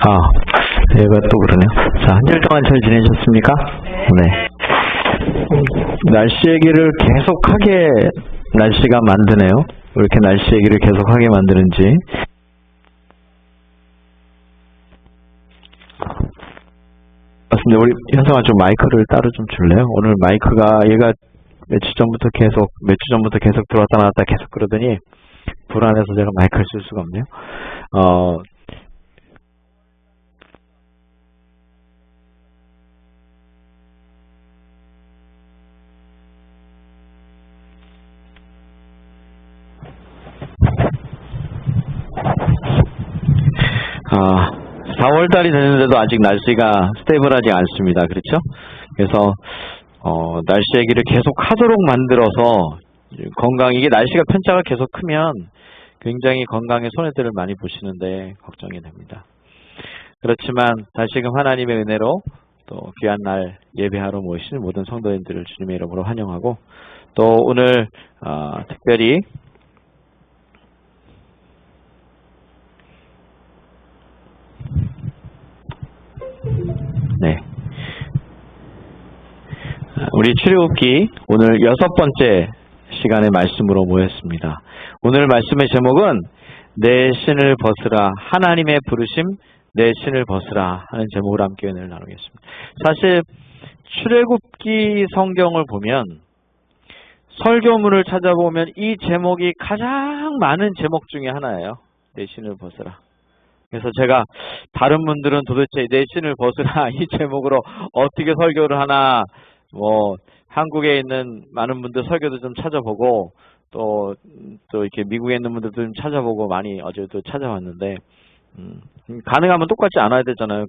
얘가 또 그러네요. 자, 한 주일 동안 잘 지내셨습니까? 네. 날씨 얘기를 계속하게 날씨가 만드네요. 왜 이렇게 날씨 얘기를 계속하게 만드는지. 맞습니다. 우리 현성아 좀 마이크를 따로 좀 줄래요? 오늘 마이크가 얘가 며칠 전부터 계속 들어왔다 나왔다 계속 그러더니 불안해서 제가 마이크를 쓸 수가 없네요. 아, 4월달이 됐는데도 아직 날씨가 스테이블하지 않습니다. 그렇죠? 그래서 날씨 얘기를 계속 하도록 만들어서 이게 날씨가 편차가 계속 크면 굉장히 건강에 손해들을 많이 보시는데 걱정이 됩니다. 그렇지만 다시금 하나님의 은혜로 또 귀한 날 예배하러 모이신 모든 성도님들을 주님의 이름으로 환영하고, 또 오늘 특별히 네, 우리 출애굽기 오늘 6번째 시간의 말씀으로 모였습니다. 오늘 말씀의 제목은 내 신을 벗으라, 하나님의 부르심 내 신을 벗으라 하는 제목으로 함께 은혜를 나누겠습니다. 사실 출애굽기 성경을 보면, 설교문을 찾아보면 이 제목이 가장 많은 제목 중에 하나예요. 내 신을 벗으라. 그래서 제가 다른 분들은 도대체 내 신을 벗으라 이 제목으로 어떻게 설교를 하나, 한국에 있는 많은 분들 설교도 좀 찾아보고 또 이렇게 미국에 있는 분들도 좀 찾아보고 많이 어제도 찾아봤는데, 가능하면 똑같이 안 와야 되잖아요.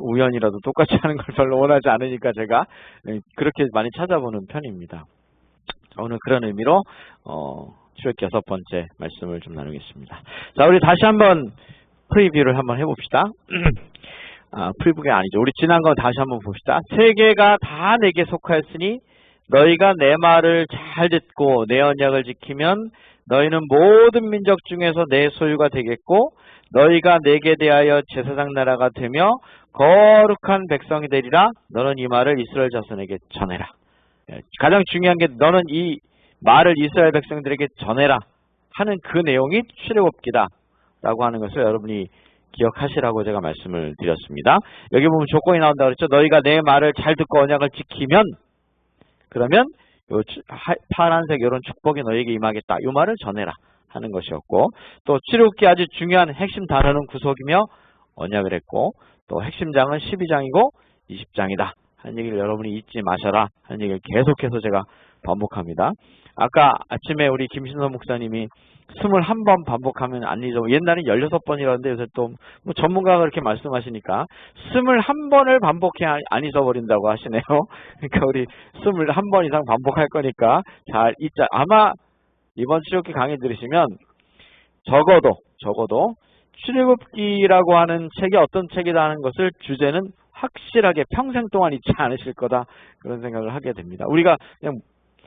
우연이라도 똑같이 하는 걸 별로 원하지 않으니까 제가 그렇게 많이 찾아보는 편입니다. 오늘 그런 의미로 출애굽기 6번째 말씀을 좀 나누겠습니다. 자, 우리 다시 한번 프리뷰를 한번 해봅시다. 프리뷰가 아니죠. 우리 지난 거 다시 한번 봅시다. 세계가 다 내게 속하였으니 너희가 내 말을 잘 듣고 내 언약을 지키면 너희는 모든 민족 중에서 내 소유가 되겠고 너희가 내게 대하여 제사장 나라가 되며 거룩한 백성이 되리라. 너는 이 말을 이스라엘 자손에게 전해라. 가장 중요한 게 너는 이 말을 이스라엘 백성들에게 전해라 하는 그 내용이 출애굽기다 라고 하는 것을 여러분이 기억하시라고 제가 말씀을 드렸습니다. 여기 보면 조건이 나온다 그랬죠. 너희가 내 말을 잘 듣고 언약을 지키면, 그러면 요 파란색 이런 축복이 너희에게 임하겠다. 이 말을 전해라 하는 것이었고, 또 출애굽기 아주 중요한 핵심 단어는 구속이며 언약을 했고, 또 핵심장은 12장이고 20장이다 하는 얘기를 여러분이 잊지 마셔라 하는 얘기를 계속해서 제가 반복합니다. 아까 아침에 우리 김신선 목사님이 21번 반복하면 안 잊어. 옛날엔 16번이라는데 요새 또 전문가가 그렇게 말씀하시니까 21번을 반복해 안 잊어버린다고 하시네요. 그러니까 우리 21번 이상 반복할 거니까 잘 잊자. 아마 이번 출애굽기 강의 들으시면 적어도 출애굽기라고 하는 책이 어떤 책이다 하는 것을 주제는 확실하게 평생 동안 잊지 않으실 거다, 그런 생각을 하게 됩니다. 우리가 그냥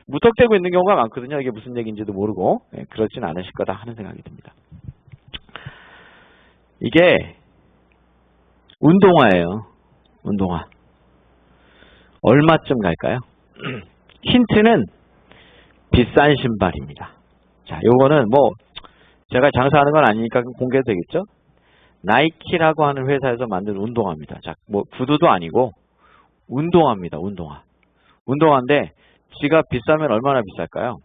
무턱대고 있는 경우가 많거든요. 이게 무슨 얘기인지도 모르고. 그렇진 않으실 거다 하는 생각이 듭니다. 이게 운동화예요. 운동화. 얼마쯤 갈까요? 힌트는 비싼 신발입니다. 자, 요거는 제가 장사하는 건 아니니까 공개도 되겠죠? 나이키라고 하는 회사에서 만든 운동화입니다. 자, 구두도 아니고 운동화입니다. 운동화인데 지가 비싸면 얼마나 비쌀까요?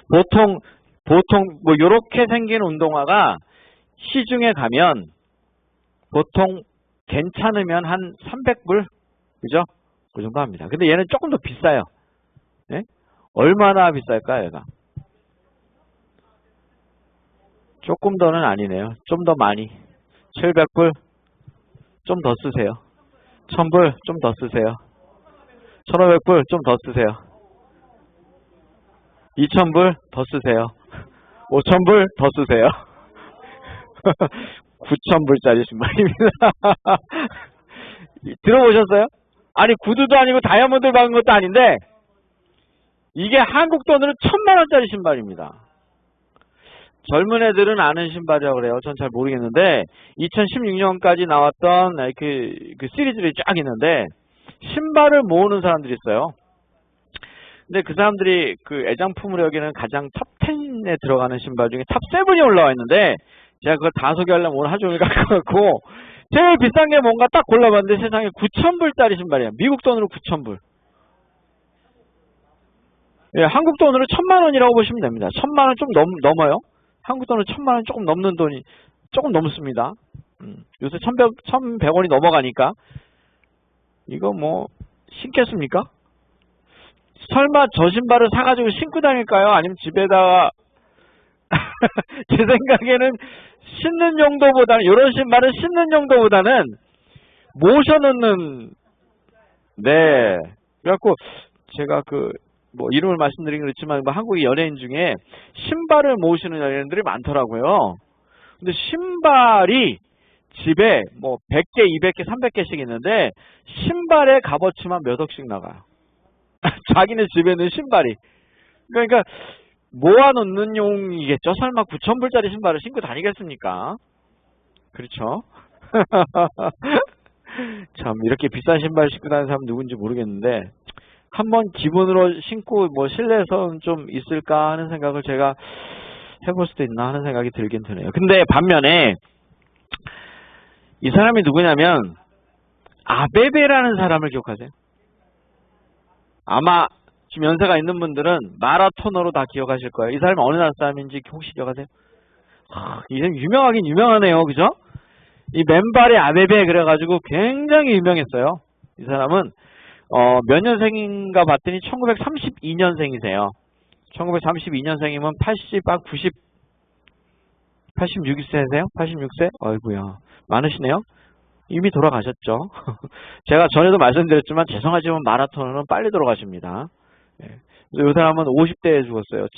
보통 요렇게 생긴 운동화가 시중에 가면 보통 괜찮으면 한 300불? 그죠? 그 정도 합니다. 근데 얘는 조금 더 비싸요. 네? 얼마나 비쌀까요, 얘가? 조금 더는 아니네요. 좀 더 많이. 700불? 좀 더 쓰세요. 1000불? 좀 더 쓰세요. 1500불? 좀 더 쓰세요. 2000불? 더 쓰세요. 5000불? 더 쓰세요. 9000불짜리 신발입니다. 들어보셨어요? 아니, 구두도 아니고 다이아몬드를 박은 것도 아닌데 이게 한국 돈으로 1000만원짜리 신발입니다. 젊은 애들은 아는 신발이라고 그래요. 전 잘 모르겠는데 2016년까지 나왔던 그 시리즈들이 쫙 있는데 신발을 모으는 사람들이 있어요. 근데 그 사람들이 그 애장품으로 여기는 가장 탑 10에 들어가는 신발 중에 탑 7이 올라와 있는데 제가 그걸 다 소개하려면 오늘 하루 종일 갖고 갖고 제일 비싼 게 뭔가 딱 골라봤는데 세상에 9,000불짜리 신발이야. 미국 돈으로 9,000불. 예, 한국 돈으로 1,000만 원이라고 보시면 됩니다. 1,000만 원 좀 넘어요. 한국 돈으로 1,000만 원 조금 넘는 돈이 조금 넘습니다. 요새 1,100원이 넘어가니까 이거 뭐 신겠습니까? 설마 저 신발을 사가지고 신고 다닐까요? 아니면 집에다가 제 생각에는 신는 용도보다는 이런 신발을 신는 용도보다는 모셔놓는 네 그래갖고 제가 그 뭐 이름을 말씀드리긴 그렇지만 뭐 한국의 연예인 중에 신발을 모으시는 연예인들이 많더라고요. 근데 신발이 집에 뭐 100개, 200개, 300개씩 있는데 신발의 값어치만 몇 억씩 나가요. 자기네 집에 있는 신발이. 그러니까 모아놓는 용이겠죠. 설마 9,000불짜리 신발을 신고 다니겠습니까? 그렇죠. 참 이렇게 비싼 신발 신고 다니는 사람 누군지 모르겠는데 한번 기본으로 신고 뭐 실내에서는 좀 있을까 하는 생각을 제가 해볼 수도 있나 하는 생각이 들긴 드네요. 근데 반면에 이 사람이 누구냐면 아베베라는 사람을 기억하세요? 아마 지금 연세가 있는 분들은 마라토너로 다 기억하실 거예요. 이 사람이 어느 나라 사람인지 혹시 기억하세요? 이 사람 유명하긴 유명하네요. 그죠? 이 맨발의 아베베 그래가지고 굉장히 유명했어요. 이 사람은 몇 년생인가 봤더니 1932년생이세요. 1932년생이면 86세세요? 86세? 아이고야 많으시네요. 이미 돌아가셨죠. 제가 전에도 말씀드렸지만 죄송하지만 마라토너는 빨리 돌아가십니다. 이 사람은 50대에 죽었어요.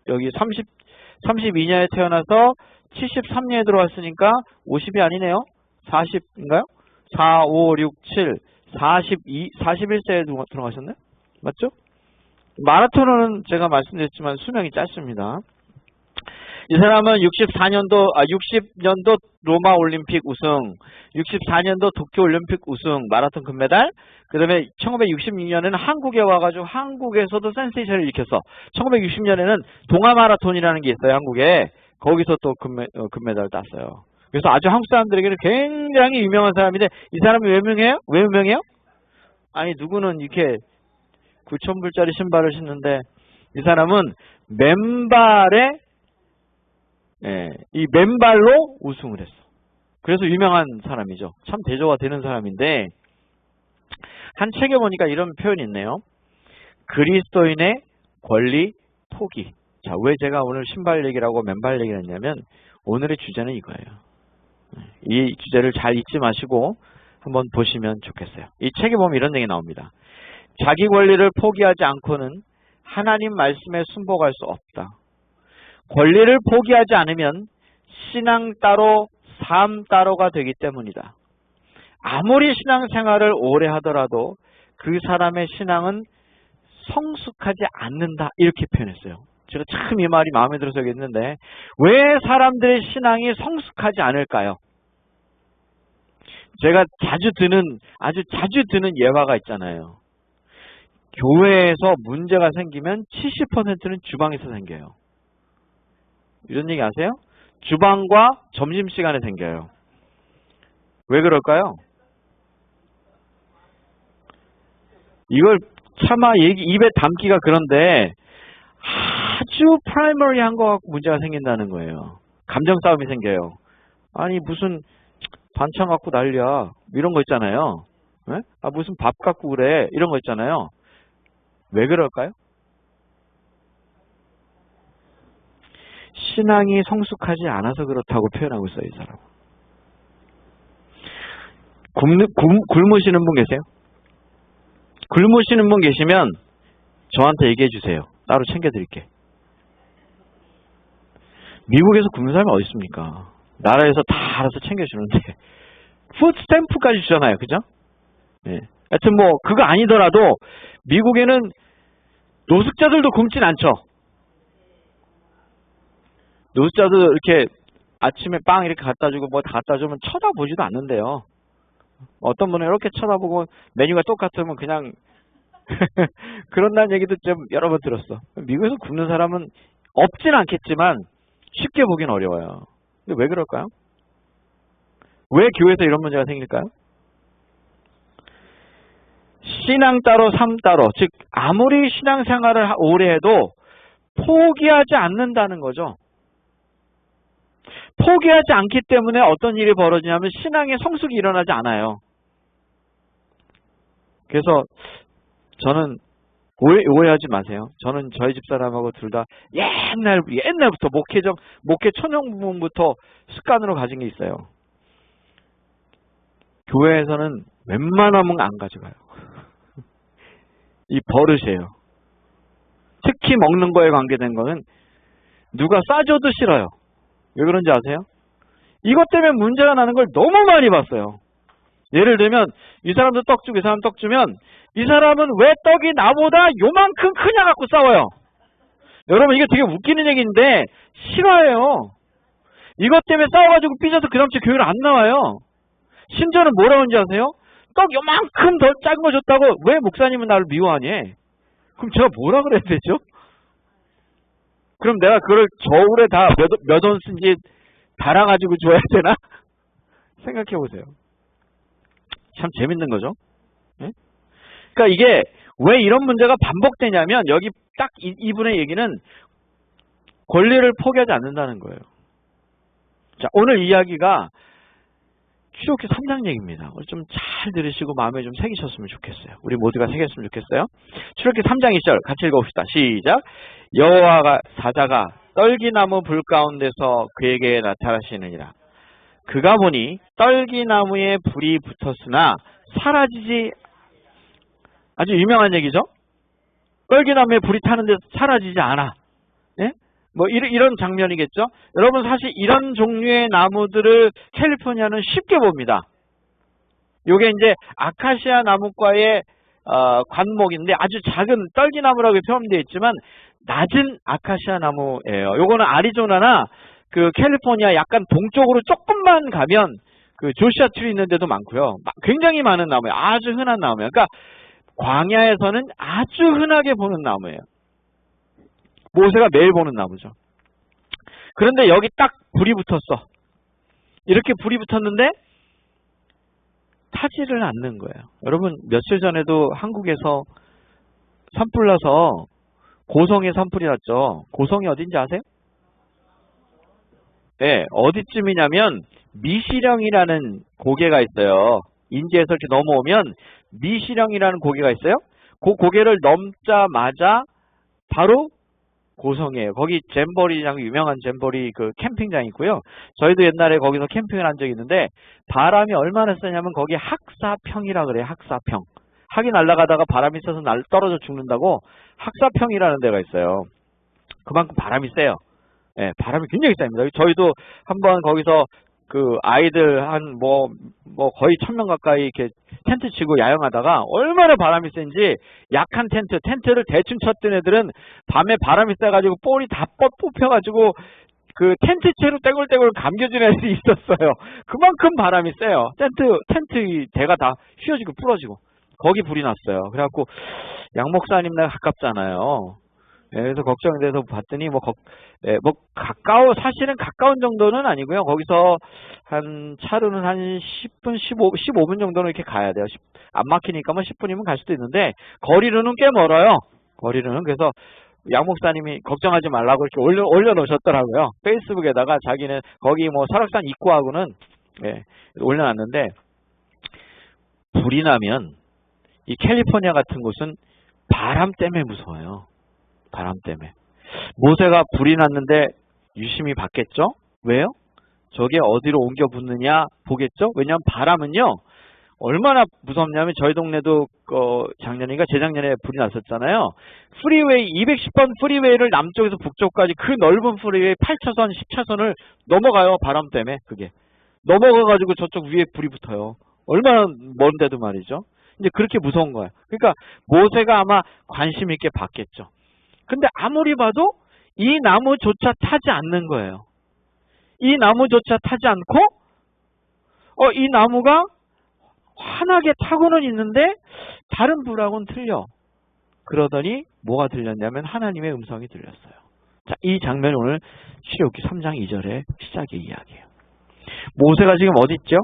여기 32년에 태어나서 73년에 들어왔으니까 50이 아니네요. 40인가요? 4, 5, 6, 7, 41세에 들어가셨나요? 맞죠? 마라토너는 제가 말씀드렸지만 수명이 짧습니다. 이 사람은 60년도 로마 올림픽 우승, 64년도 도쿄 올림픽 우승, 마라톤 금메달, 그 다음에 1966년에는 한국에 와가지고 한국에서도 센세이션을 일으켰어. 1960년에는 동아 마라톤이라는 게 있어요, 한국에. 거기서 또 금메달을 땄어요. 그래서 아주 한국 사람들에게는 굉장히 유명한 사람인데, 이 사람이 왜 유명해요? 왜 유명해요? 아니, 누구는 이렇게 9,000불짜리 신발을 신는데, 이 사람은 맨발에 이 맨발로 우승을 했어. 그래서 유명한 사람이죠. 참 대조가 되는 사람인데 한 책에 보니까 이런 표현이 있네요. 그리스도인의 권리 포기. 자, 왜 제가 오늘 신발 얘기를 하고 맨발 얘기를 했냐면 오늘의 주제는 이거예요. 이 주제를 잘 잊지 마시고 한번 보시면 좋겠어요. 이 책에 보면 이런 얘기 나옵니다. 자기 권리를 포기하지 않고는 하나님 말씀에 순복할 수 없다. 권리를 포기하지 않으면 신앙 따로 삶 따로가 되기 때문이다. 아무리 신앙생활을 오래 하더라도 그 사람의 신앙은 성숙하지 않는다. 이렇게 표현했어요. 제가 참 이 말이 마음에 들어서 얘기했는데 왜 사람들의 신앙이 성숙하지 않을까요? 제가 아주 자주 드는 예화가 있잖아요. 교회에서 문제가 생기면 70%는 주방에서 생겨요. 이런 얘기 아세요? 주방과 점심시간에 생겨요. 왜 그럴까요? 이걸 차마 입에 담기가 그런데 아주 프라이머리한 거 갖고 문제가 생긴다는 거예요. 감정 싸움이 생겨요. 아니 무슨 반찬 갖고 난리야. 이런 거 있잖아요. 네? 아 무슨 밥 갖고 그래. 이런 거 있잖아요. 왜 그럴까요? 신앙이 성숙하지 않아서 그렇다고 표현하고 있어요. 이 사람. 굶으시는 분 계세요? 굶으시는 분 계시면 저한테 얘기해 주세요. 따로 챙겨드릴게. 미국에서 굶는 사람이 어디 있습니까? 나라에서 다 알아서 챙겨주는데 푸드 스탬프까지 주잖아요. 그죠? 네. 하여튼 뭐 그거 아니더라도 미국에는 노숙자들도 굶진 않죠. 노숙자도 이렇게 아침에 빵 이렇게 갖다 주고 뭐 다 갖다 주면 쳐다보지도 않는데요. 어떤 분은 이렇게 쳐다보고 메뉴가 똑같으면 그냥 그런다는 얘기도 좀 여러 번 들었어. 미국에서 굶는 사람은 없진 않겠지만 쉽게 보긴 어려워요. 근데 왜 그럴까요? 왜 교회에서 이런 문제가 생길까요? 신앙 따로 삶 따로, 즉 아무리 신앙생활을 오래 해도 포기하지 않는다는 거죠. 포기하지 않기 때문에 어떤 일이 벌어지냐면 신앙의 성숙이 일어나지 않아요. 그래서 저는 오해하지 마세요. 저는 저희 집사람하고 둘 다 옛날부터 목회 천연부문부터 습관으로 가진 게 있어요. 교회에서는 웬만하면 안 가져가요. 이 버릇이에요. 특히 먹는 거에 관계된 거는 누가 싸줘도 싫어요. 왜 그런지 아세요? 이것 때문에 문제가 나는 걸 너무 많이 봤어요. 예를 들면 이 사람도 떡 주고 이 사람 떡 주면 이 사람은 왜 떡이 나보다 요만큼 크냐 갖고 싸워요. 여러분 이게 되게 웃기는 얘기인데 싫어해요. 이것 때문에 싸워가지고 삐져서 그 다음 주에 교회를 안 나와요. 심지어는 뭐라고 하는지 아세요? 떡 요만큼 더 작은 거 줬다고 왜 목사님은 나를 미워하니? 그럼 제가 뭐라 그래야 되죠? 그럼 내가 그걸 저울에 다 몇 온스인지 달아가지고 줘야 되나? 생각해 보세요. 참 재밌는 거죠. 네? 그러니까 이게 왜 이런 문제가 반복되냐면 여기 딱 이분의 얘기는 권리를 포기하지 않는다는 거예요. 자, 오늘 이야기가 출애굽기 3장 얘기입니다. 좀 잘 들으시고 마음에 좀 새기셨으면 좋겠어요. 우리 모두가 새겼으면 좋겠어요. 출애굽기 3장 1절 같이 읽어봅시다. 시작. 여호와가 사자가 떨기나무 불 가운데서 그에게 나타나시느니라. 그가 보니 떨기나무에 불이 붙었으나 사라지지. 아주 유명한 얘기죠. 떨기나무에 불이 타는데 사라지지 않아. 예? 뭐 이런 장면이겠죠. 여러분 사실 이런 종류의 나무들을 캘리포니아는 쉽게 봅니다. 요게 이제 아카시아 나무과의 관목인데 아주 작은 떨기나무라고 표현되어 있지만 낮은 아카시아 나무예요. 요거는 아리조나나 그 캘리포니아 약간 동쪽으로 조금만 가면 그 조시아 트리 있는 데도 많고요. 굉장히 많은 나무예요. 아주 흔한 나무예요. 그러니까 광야에서는 아주 흔하게 보는 나무예요. 모세가 매일 보는 나무죠. 그런데 여기 딱 불이 붙었어. 이렇게 불이 붙었는데 타지를 않는 거예요. 여러분 며칠 전에도 한국에서 산불 나서 고성에 산불이 났죠. 고성이 어딘지 아세요? 네, 어디쯤이냐면 미시령이라는 고개가 있어요. 인제에서 이렇게 넘어오면 미시령이라는 고개가 있어요. 그 고개를 넘자마자 바로 고성이에요. 거기 잼버리장 유명한 잼버리 그 캠핑장이 있고요. 저희도 옛날에 거기서 캠핑을 한 적이 있는데 바람이 얼마나 세냐면 거기 학사평이라 그래요. 학사평. 학이 날아가다가 바람이 세서 떨어져 죽는다고 학사평이라는 데가 있어요. 그만큼 바람이 세요. 예, 바람이 굉장히 셉니다. 저희도 한번 거기서 그 아이들 한 거의 1000명 가까이 이렇게 텐트 치고 야영하다가 얼마나 바람이 센지 약한 텐트를 대충 쳤던 애들은 밤에 바람이 세가지고 볼이 다 뽑혀가지고 그 텐트채로 떼굴떼굴 감겨진 애들이 있었어요. 그만큼 바람이 세요. 텐트 대가 다 휘어지고 부러지고 거기 불이 났어요. 그래갖고 양 목사님 네 가깝잖아요. 예, 그래서 걱정이 돼서 봤더니 사실은 가까운 정도는 아니고요. 거기서 차로는 한 10분, 15분 정도는 이렇게 가야 돼요. 안 막히니까 10분이면 갈 수도 있는데, 거리로는 꽤 멀어요. 그래서 양 목사님이 걱정하지 말라고 이렇게 올려놓으셨더라고요. 페이스북에다가 자기는 거기 설악산 입구하고는, 예, 올려놨는데, 불이 나면, 이 캘리포니아 같은 곳은 바람 때문에 무서워요. 바람 때문에. 모세가 불이 났는데 유심히 봤겠죠? 왜요? 저게 어디로 옮겨 붙느냐 보겠죠? 왜냐하면 바람은요 얼마나 무섭냐면 저희 동네도 작년인가 재작년에 불이 났었잖아요. 프리웨이 210번 프리웨이를 남쪽에서 북쪽까지 그 넓은 프리웨이 8차선 10차선을 넘어가요. 바람 때문에. 그게 넘어가가지고 저쪽 위에 불이 붙어요. 얼마나 먼데도 말이죠. 이제 그렇게 무서운 거예요. 그러니까 모세가 아마 관심 있게 봤겠죠. 근데 아무리 봐도 이 나무조차 타지 않는 거예요. 이 나무조차 타지 않고 이 나무가 환하게 타고는 있는데 다른 불하고는 틀려. 그러더니 뭐가 들렸냐면 하나님의 음성이 들렸어요. 자, 이 장면이 오늘 출애굽기 3장 2절의 시작의 이야기예요. 모세가 지금 어디 있죠?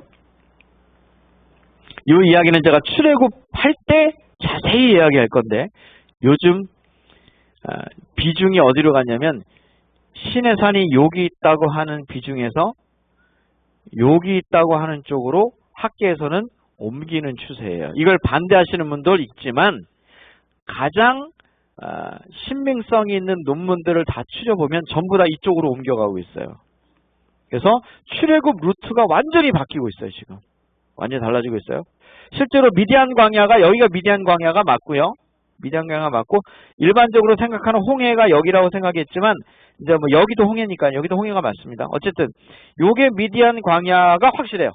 이 이야기는 제가 출애굽할 때 자세히 이야기할 건데 요즘 비중이 어디로 갔냐면 시내산이 여기 있다고 하는 비중에서 여기 있다고 하는 쪽으로 학계에서는 옮기는 추세예요. 이걸 반대하시는 분도 있지만 가장 신빙성이 있는 논문들을 다 추려보면 전부 다 이쪽으로 옮겨가고 있어요. 그래서 출애굽 루트가 완전히 바뀌고 있어요. 지금 완전히 달라지고 있어요. 실제로 미디안 광야가 여기가 미디안 광야가 맞고요. 미디안 광야가 맞고 일반적으로 생각하는 홍해가 여기라고 생각했지만 이제 뭐 여기도 홍해니까 여기도 홍해가 맞습니다. 어쨌든 요게 미디안 광야가 확실해요.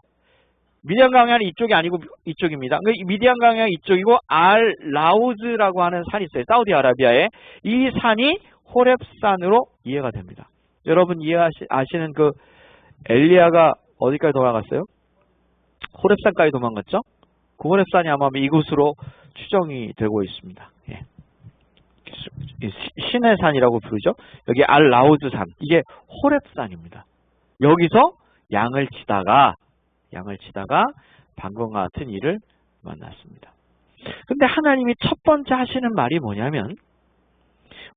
미디안 광야는 이쪽이 아니고 이쪽입니다. 미디안 광야가 이쪽이고 알-라우즈라고 하는 산이 있어요. 사우디아라비아에. 이 산이 호렙산으로 이해가 됩니다. 여러분 아시는 그 엘리야가 어디까지 도망갔어요? 호렙산까지 도망갔죠? 그 호렙산이 아마 이곳으로 추정이 되고 있습니다. 예. 신의 산이라고 부르죠. 여기 알-라우즈산. 이게 호렙산입니다. 여기서 양을 치다가 방금과 같은 일을 만났습니다. 근데 하나님이 첫 번째 하시는 말이 뭐냐면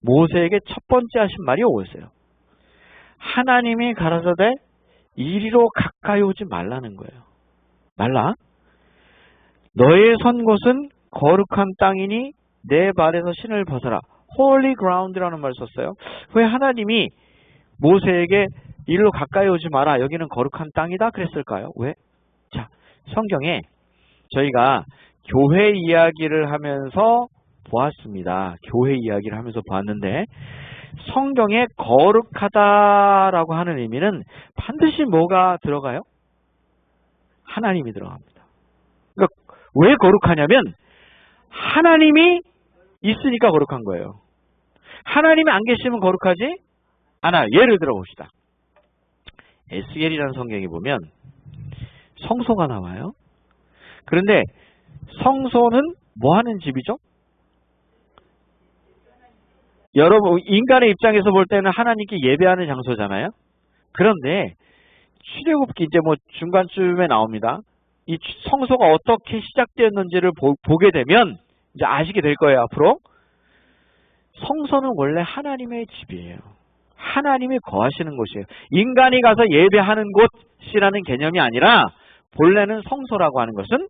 모세에게 첫 번째 하신 말이 뭐였어요? 하나님이 가라사대 이리로 가까이 오지 말라는 거예요. 말라. 너의 선 곳은 거룩한 땅이니 내 발에서 신을 벗어라. Holy ground라는 말을 썼어요. 왜 하나님이 모세에게 이리로 가까이 오지 마라. 여기는 거룩한 땅이다 그랬을까요? 왜? 자, 성경에 저희가 교회 이야기를 하면서 보았습니다. 교회 이야기를 하면서 보았는데 성경에 거룩하다라고 하는 의미는 반드시 뭐가 들어가요? 하나님이 들어갑니다. 그러니까 왜 거룩하냐면 하나님이 있으니까 거룩한 거예요. 하나님이 안 계시면 거룩하지 않아요. 예를 들어 봅시다. 에스겔이라는 성경에 보면 성소가 나와요. 그런데 성소는 뭐 하는 집이죠? 여러분 인간의 입장에서 볼 때는 하나님께 예배하는 장소잖아요. 그런데 출애굽기 이제 뭐 중간쯤에 나옵니다. 이 성소가 어떻게 시작되었는지를 보게 되면 이제 아시게 될 거예요. 앞으로 성소는 원래 하나님의 집이에요. 하나님이 거하시는 곳이에요. 인간이 가서 예배하는 곳이라는 개념이 아니라 본래는 성소라고 하는 것은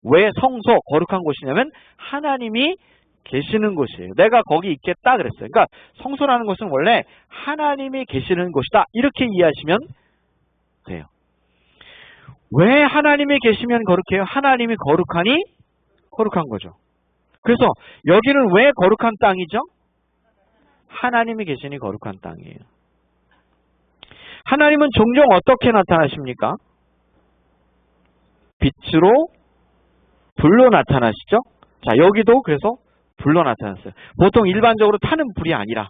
왜 성소, 거룩한 곳이냐면 하나님이 계시는 곳이에요. 내가 거기 있겠다 그랬어요. 그러니까 성소라는 것은 원래 하나님이 계시는 곳이다. 이렇게 이해하시면 돼요. 왜 하나님이 계시면 거룩해요? 하나님이 거룩하니 거룩한 거죠. 그래서 여기는 왜 거룩한 땅이죠? 하나님이 계시니 거룩한 땅이에요. 하나님은 종종 어떻게 나타나십니까? 빛으로 불로 나타나시죠? 자, 여기도 그래서 불로 나타났어요. 보통 일반적으로 타는 불이 아니라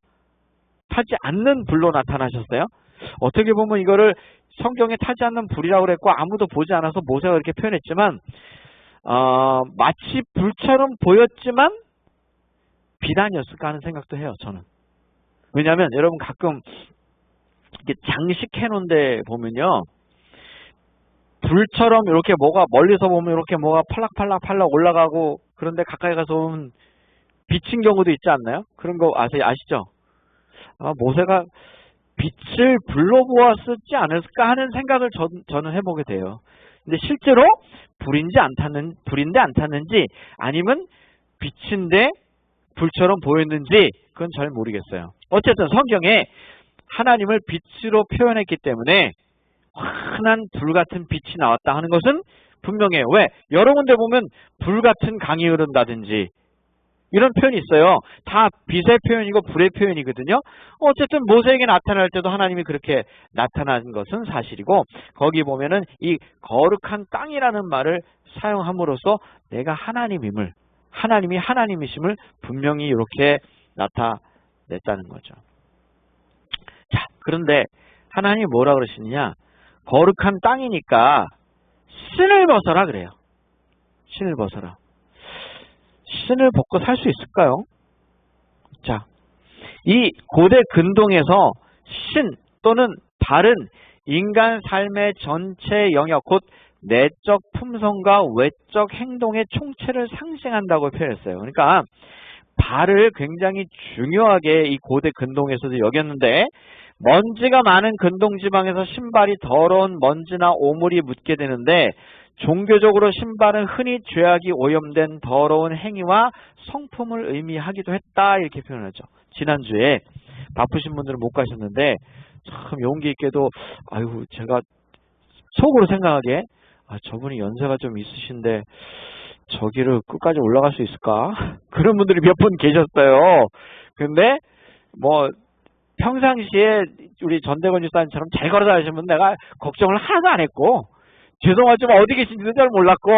타지 않는 불로 나타나셨어요. 어떻게 보면 이거를 성경에 타지 않는 불이라고 그랬고 아무도 보지 않아서 모세가 그렇게 표현했지만 마치 불처럼 보였지만 빛 아니었을까 하는 생각도 해요. 저는. 왜냐하면 여러분 가끔 이렇게 장식해 놓은 데 보면요. 불처럼 이렇게 뭐가 멀리서 보면 이렇게 뭐가 팔락팔락 올라가고 그런데 가까이 가서 보면 빛인 경우도 있지 않나요? 그런 거 아시죠? 모세가 빛을 불로 보았었지 않을까 하는 생각을 저는 해보게 돼요. 근데 실제로 불인데 안 탔는지 아니면 빛인데 불처럼 보였는지 그건 잘 모르겠어요. 어쨌든 성경에 하나님을 빛으로 표현했기 때문에 환한 불같은 빛이 나왔다 하는 것은 분명해요. 왜? 여러 군데 보면 불같은 강이 흐른다든지 이런 표현이 있어요. 다 빛의 표현이고 불의 표현이거든요. 어쨌든 모세에게 나타날 때도 하나님이 그렇게 나타난 것은 사실이고 거기 보면은 이 거룩한 땅이라는 말을 사용함으로써 내가 하나님이 하나님이심을 분명히 이렇게 나타냈다는 거죠. 그런데 하나님이 뭐라 그러시느냐? 거룩한 땅이니까 신을 벗어라 그래요. 신을 벗어라. 신을 벗고 살 수 있을까요? 자, 이 고대 근동에서 신 또는 발은 인간 삶의 전체 영역, 곧 내적 품성과 외적 행동의 총체를 상징한다고 표현했어요. 그러니까 발을 굉장히 중요하게 이 고대 근동에서도 여겼는데, 먼지가 많은 근동지방에서 신발이 더러운 먼지나 오물이 묻게 되는데, 종교적으로 신발은 흔히 죄악이 오염된 더러운 행위와 성품을 의미하기도 했다, 이렇게 표현하죠. 지난주에 바쁘신 분들은 못 가셨는데 참 용기 있게도 아이고 제가 속으로 생각하기에 저분이 연세가 좀 있으신데 저기를 끝까지 올라갈 수 있을까? 그런 분들이 몇 분 계셨어요. 근데 뭐 평상시에 우리 전대건 집사님처럼 잘 걸어 다니시면 내가 걱정을 하나도 안 했고, 죄송하지만 어디 계신지도 잘 몰랐고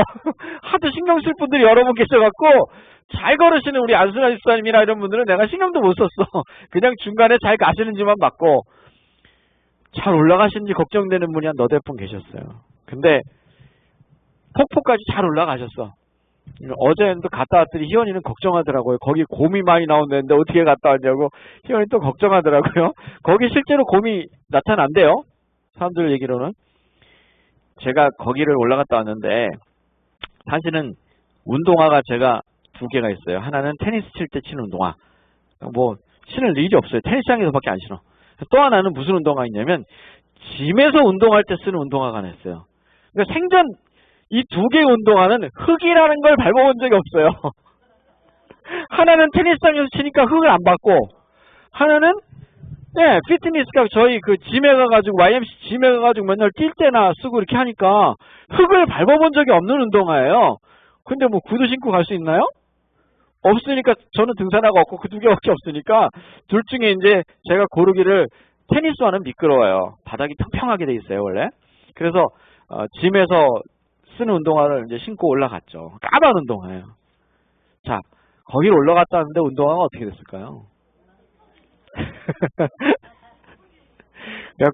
하도 신경 쓸 분들이 여러 분 계셔갖고 잘 걸으시는 우리 안순아 집사님이나 이런 분들은 내가 신경도 못 썼어. 그냥 중간에 잘 가시는지만 봤고, 잘 올라가시는지 걱정되는 분이 한 너댓 분 계셨어요. 근데 폭포까지 잘 올라가셨어. 어제는 또 갔다 왔더니 희원이는 걱정하더라고요. 거기 곰이 많이 나온다는데 어떻게 갔다 왔냐고 희원이 또 걱정하더라고요. 거기 실제로 곰이 나타난대요. 사람들 얘기로는. 제가 거기를 올라갔다 왔는데 사실은 운동화가 제가 두 개가 있어요. 하나는 테니스 칠 때 치는 운동화. 뭐 신을 일이 없어요. 테니스장에서밖에 안 신어. 또 하나는 무슨 운동화 있냐면 짐에서 운동할 때 쓰는 운동화가 하나 있어요. 그러니까 생전 이 두 개의 운동화는 흙이라는 걸 밟아본 적이 없어요. 하나는 테니스장에서 치니까 흙을 안 밟고, 하나는 피트니스가 저희 그 짐에 가가지고 YMC 짐에 가가지고 맨날 뛸 때나 쓰고 이렇게 하니까 흙을 밟아본 적이 없는 운동화예요. 근데 뭐 구두 신고 갈 수 있나요? 없으니까 저는 등산화가 없고 그 두 개밖에 없으니까 둘 중에 이제 제가 고르기를, 테니스화는 미끄러워요. 바닥이 평평하게 돼 있어요 원래. 그래서 짐에서 쓰는 운동화를 이제 신고 올라갔죠. 까만 운동화예요. 자, 거기를 올라갔다 왔는데 운동화가 어떻게 됐을까요?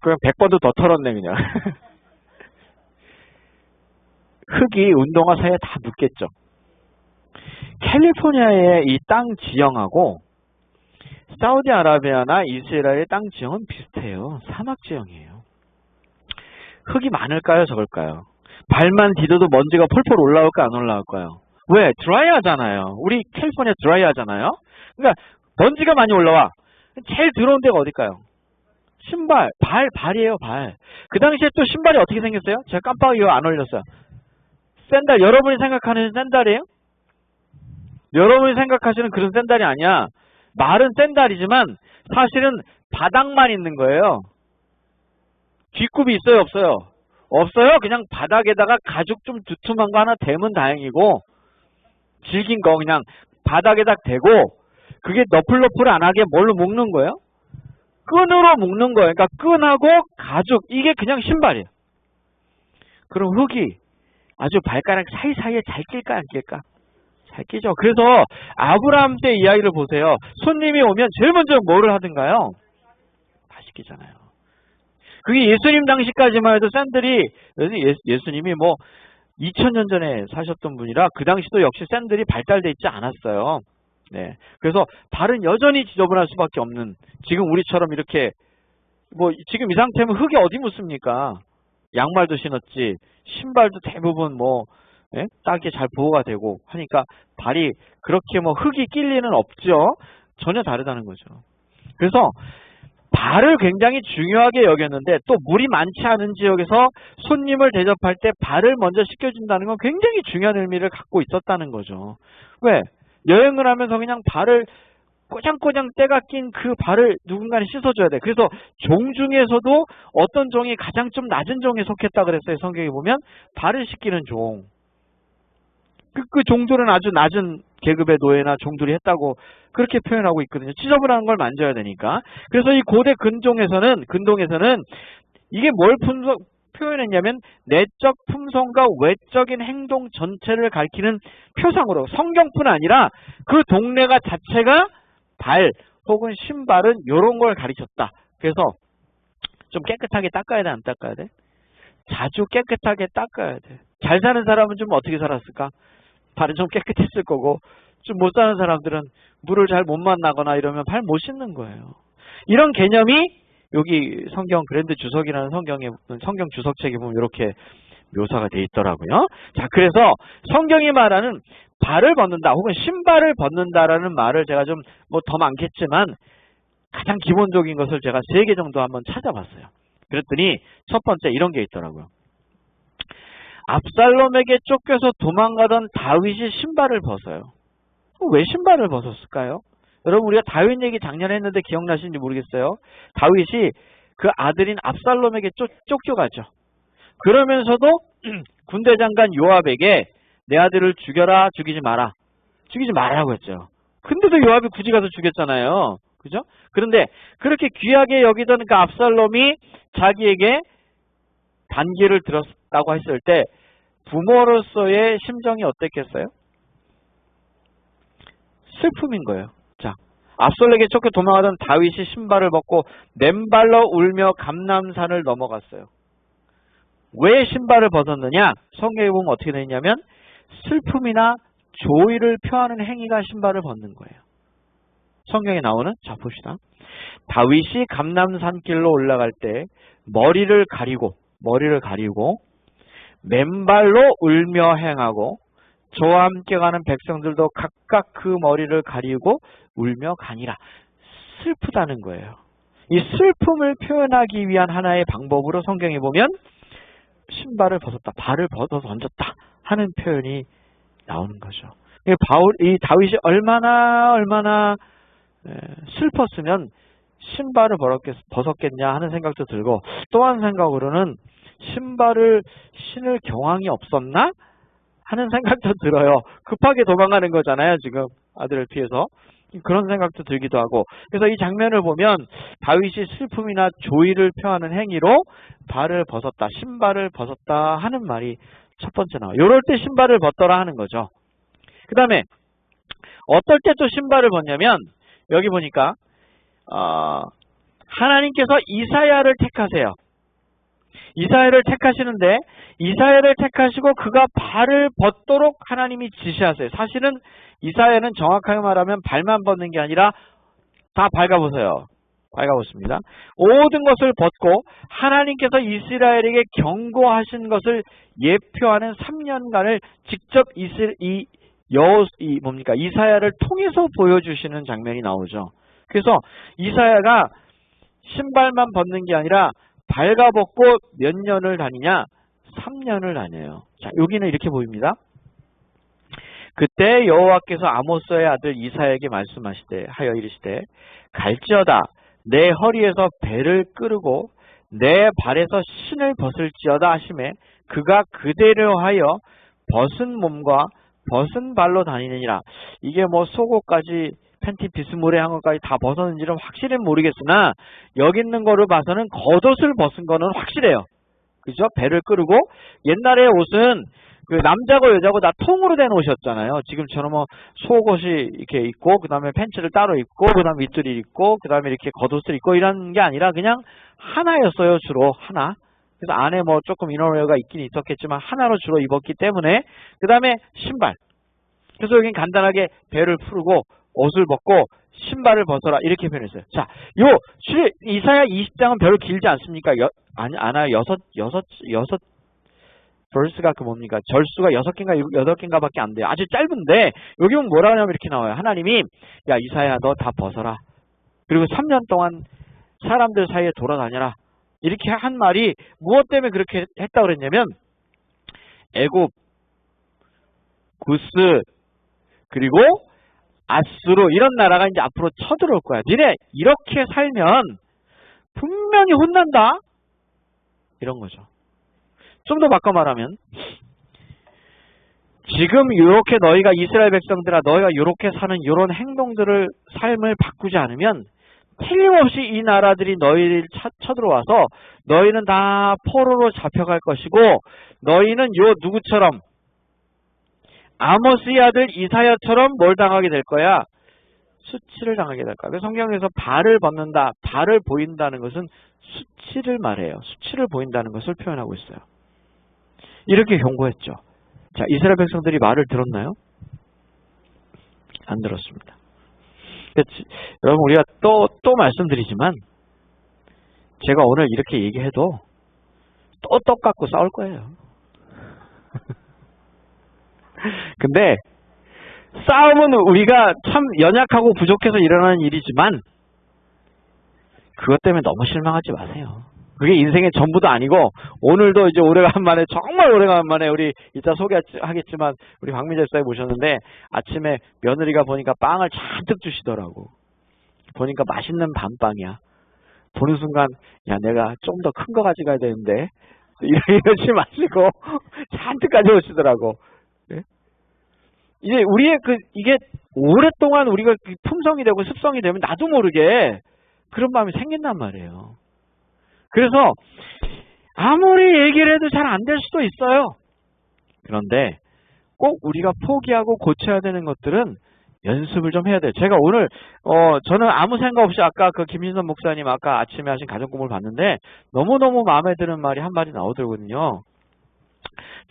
그냥 100번도 더 털었네 그냥. 흙이 운동화 사이에 다 묻겠죠. 캘리포니아의 이 땅 지형하고 사우디아라비아나 이스라엘의 땅 지형은 비슷해요. 사막 지형이에요. 흙이 많을까요? 적을까요? 발만 디뎌도 먼지가 폴폴 올라올까 안 올라올까요? 왜? 드라이하잖아요. 우리 캘리포니아 드라이하잖아요. 그러니까 먼지가 많이 올라와. 제일 더러운 데가 어딜까요? 신발, 발이에요, 발. 그 당시에 또 신발이 어떻게 생겼어요? 제가 깜빡이 안 올렸어요. 샌들, 여러분이 생각하는 샌들이에요? 여러분이 생각하시는 그런 샌들이 아니야. 말은 샌들이지만 사실은 바닥만 있는 거예요. 뒷굽이 있어요, 없어요? 없어요. 그냥 바닥에다가 가죽 좀 두툼한 거 하나 대면 다행이고, 질긴 거 그냥 바닥에다 대고, 그게 너플너플 안 하게 뭘로 묶는 거예요? 끈으로 묶는 거예요. 그러니까 끈하고 가죽, 이게 그냥 신발이에요. 그럼 흙이 아주 발가락 사이사이에 잘 낄까 안 낄까? 잘 끼죠. 그래서 아브라함 때 이야기를 보세요. 손님이 오면 제일 먼저 뭐를 하든가요? 다 시키잖아요. 그게 예수님 당시까지만 해도 샌들이, 예수님이 뭐 2000년 전에 사셨던 분이라 그 당시도 역시 샌들이 발달돼 있지 않았어요. 네. 그래서 발은 여전히 지저분할 수밖에 없는, 지금 우리처럼 이렇게 뭐 지금 이 상태면 흙이 어디 묻습니까? 양말도 신었지 신발도 대부분 뭐 딱이 잘 보호가 되고 하니까 발이 그렇게 뭐 흙이 낄 리는 없죠. 전혀 다르다는 거죠. 그래서 발을 굉장히 중요하게 여겼는데, 또 물이 많지 않은 지역에서 손님을 대접할 때 발을 먼저 씻겨준다는 건 굉장히 중요한 의미를 갖고 있었다는 거죠. 왜? 여행을 하면서 그냥 발을 꼬장꼬장 때가 낀 그 발을 누군가는 씻어줘야 돼. 그래서 종 중에서도 어떤 종이 가장 좀 낮은 종에 속했다 그랬어요. 성경에 보면 발을 씻기는 종. 그 종들은 아주 낮은 계급의 노예나 종들이 했다고 그렇게 표현하고 있거든요. 지저분한 걸 만져야 되니까. 그래서 이 고대 근동에서는 이게 뭘 표현했냐면 내적 품성과 외적인 행동 전체를 가리키는 표상으로, 성경뿐 아니라 그 동네가 자체가 발 혹은 신발은 이런 걸 가리켰다. 그래서 좀 깨끗하게 닦아야 돼, 안 닦아야 돼? 자주 깨끗하게 닦아야 돼. 잘 사는 사람은 좀 어떻게 살았을까? 발은 좀 깨끗했을 거고, 좀 못 사는 사람들은 물을 잘 못 만나거나 이러면 발 못 씻는 거예요. 이런 개념이 여기 성경 그랜드 주석이라는 성경 주석책에 보면 이렇게 묘사가 돼 있더라고요. 자, 그래서 성경이 말하는 발을 벗는다 혹은 신발을 벗는다라는 말을 제가 좀 뭐 더 많겠지만 가장 기본적인 것을 제가 3개 정도 한번 찾아봤어요. 그랬더니 첫 번째 이런 게 있더라고요. 압살롬에게 쫓겨서 도망가던 다윗이 신발을 벗어요. 왜 신발을 벗었을까요? 여러분, 우리가 다윗 얘기 작년에 했는데 기억나시는지 모르겠어요. 다윗이 그 아들인 압살롬에게 쫓겨가죠. 그러면서도 군대 장관 요압에게 내 아들을 죽여라, 죽이지 마라. 죽이지 말라고 했죠. 근데도 요압이 굳이 가서 죽였잖아요. 그죠? 그런데 그렇게 귀하게 여기던 그 압살롬이 자기에게 단기를 들었다고 했을 때 부모로서의 심정이 어땠겠어요? 슬픔인 거예요. 자, 압살롬에게 쫓겨 도망하던 다윗이 신발을 벗고 맨발로 울며 감람산을 넘어갔어요. 왜 신발을 벗었느냐? 성경에 보면 어떻게 되어 있냐면 슬픔이나 조의를 표하는 행위가 신발을 벗는 거예요. 성경에 나오는, 자 봅시다. 다윗이 감람산길로 올라갈 때 머리를 가리고 맨발로 울며 행하고 저와 함께 가는 백성들도 각각 그 머리를 가리고 울며 가니라. 슬프다는 거예요. 이 슬픔을 표현하기 위한 하나의 방법으로 성경에 보면 신발을 벗었다, 발을 벗어서 던졌다 하는 표현이 나오는 거죠. 이 다윗이 얼마나 슬펐으면 신발을 벗었겠냐 하는 생각도 들고, 또 한 생각으로는 신발을 신을 경황이 없었나 하는 생각도 들어요. 급하게 도망가는 거잖아요, 지금 아들을 피해서. 그런 생각도 들기도 하고. 그래서 이 장면을 보면 다윗이 슬픔이나 조의를 표하는 행위로 발을 벗었다, 신발을 벗었다 하는 말이 첫 번째 나와요. 이럴 때 신발을 벗더라 하는 거죠. 그 다음에 어떨 때 또 신발을 벗냐면 여기 보니까 하나님께서 이사야를 택하세요. 이사야를 택하시는데 이사야를 택하시고 그가 발을 벗도록 하나님이 지시하세요. 사실은 이사야는 정확하게 말하면 발만 벗는 게 아니라 다 발가벗어요. 발가벗습니다. 모든 것을 벗고 하나님께서 이스라엘에게 경고하신 것을 예표하는 3년간을 직접 이사야를 통해서 보여주시는 장면이 나오죠. 그래서 이사야가 신발만 벗는 게 아니라 발가벗고 몇 년을 다니냐? 3년을 다녀요. 자, 여기는 이렇게 보입니다. 그때 여호와께서 아모스의 아들 이사야에게 말씀하시되 하여 이르시되 갈지어다 내 허리에서 배를 끄르고 내 발에서 신을 벗을지어다 하시매 그가 그대로 하여 벗은 몸과 벗은 발로 다니느니라. 이게 뭐 속옷까지 팬티 비스무레 한 것까지 다 벗었는지는 확실히 모르겠으나 여기 있는 거를 봐서는 겉옷을 벗은 거는 확실해요. 그죠? 배를 끄르고 옛날에 옷은 그 남자고 여자고 다 통으로 된 옷이었잖아요. 지금처럼 뭐 속옷이 이렇게 있고 그 다음에 팬츠를 따로 입고 그 다음에 밑줄이 입고 그 다음에 이렇게 겉옷을 입고 이런 게 아니라 그냥 하나였어요. 주로 하나. 그래서 안에 뭐 조금 이너웨어가 있긴 있었겠지만 하나로 주로 입었기 때문에 그 다음에 신발. 그래서 여긴 간단하게 배를 풀고 옷을 벗고 신발을 벗어라 이렇게 표현했어요. 자, 이사야 20장은 별로 길지 않습니까? 아나 여섯 벌스가 그 뭡니까? 절수가 6개인가 8개인가 밖에 안 돼요. 아주 짧은데 여기 보면 뭐라 하냐면 이렇게 나와요. 하나님이 야 이사야 너 다 벗어라. 그리고 3년 동안 사람들 사이에 돌아다녀라. 이렇게 한 말이 무엇 때문에 그렇게 했다고 그랬냐면 애굽, 구스, 그리고 아수르 이런 나라가 이제 앞으로 쳐들어올 거야. 니네 이렇게 살면 분명히 혼난다. 이런 거죠. 좀 더 바꿔 말하면 지금 이렇게 너희가 이스라엘 백성들아 너희가 이렇게 사는 이런 삶을 바꾸지 않으면 틀림없이 이 나라들이 너희를 쳐들어와서 너희는 다 포로로 잡혀갈 것이고 너희는 누구처럼 아모스의 아들 이사야처럼 뭘 당하게 될 거야? 수치를 당하게 될까? 성경에서 발을 벗는다, 발을 보인다는 것은 수치를 말해요. 수치를 보인다는 것을 표현하고 있어요. 이렇게 경고했죠. 자, 이스라엘 백성들이 말을 들었나요? 안 들었습니다. 여러분, 우리가 또 말씀드리지만, 제가 오늘 이렇게 얘기해도 또 똑같고 싸울 거예요. 근데 싸움은 우리가 참 연약하고 부족해서 일어나는 일이지만 그것 때문에 너무 실망하지 마세요. 그게 인생의 전부도 아니고, 오늘도 이제 오래간만에, 정말 오래간만에 우리 이따 소개하겠지만 우리 박민재 집사님 모셨는데, 아침에 며느리가 보니까 빵을 잔뜩 주시더라고. 보니까 맛있는 밤빵이야. 보는 순간, 야, 내가 좀 더 큰 거 가져가야 되는데 이러지 마시고 잔뜩 가져오시더라고. 네? 이제 우리의 이게 오랫동안 우리가 품성이 되고 습성이 되면 나도 모르게 그런 마음이 생긴단 말이에요. 그래서 아무리 얘기를 해도 잘 안 될 수도 있어요. 그런데 꼭 우리가 포기하고 고쳐야 되는 것들은 연습을 좀 해야 돼요. 제가 오늘 저는 아무 생각 없이 아까 그 김신선 목사님 아까 아침에 하신 가정공부를 봤는데 너무너무 마음에 드는 말이 한 마디 나오더군요.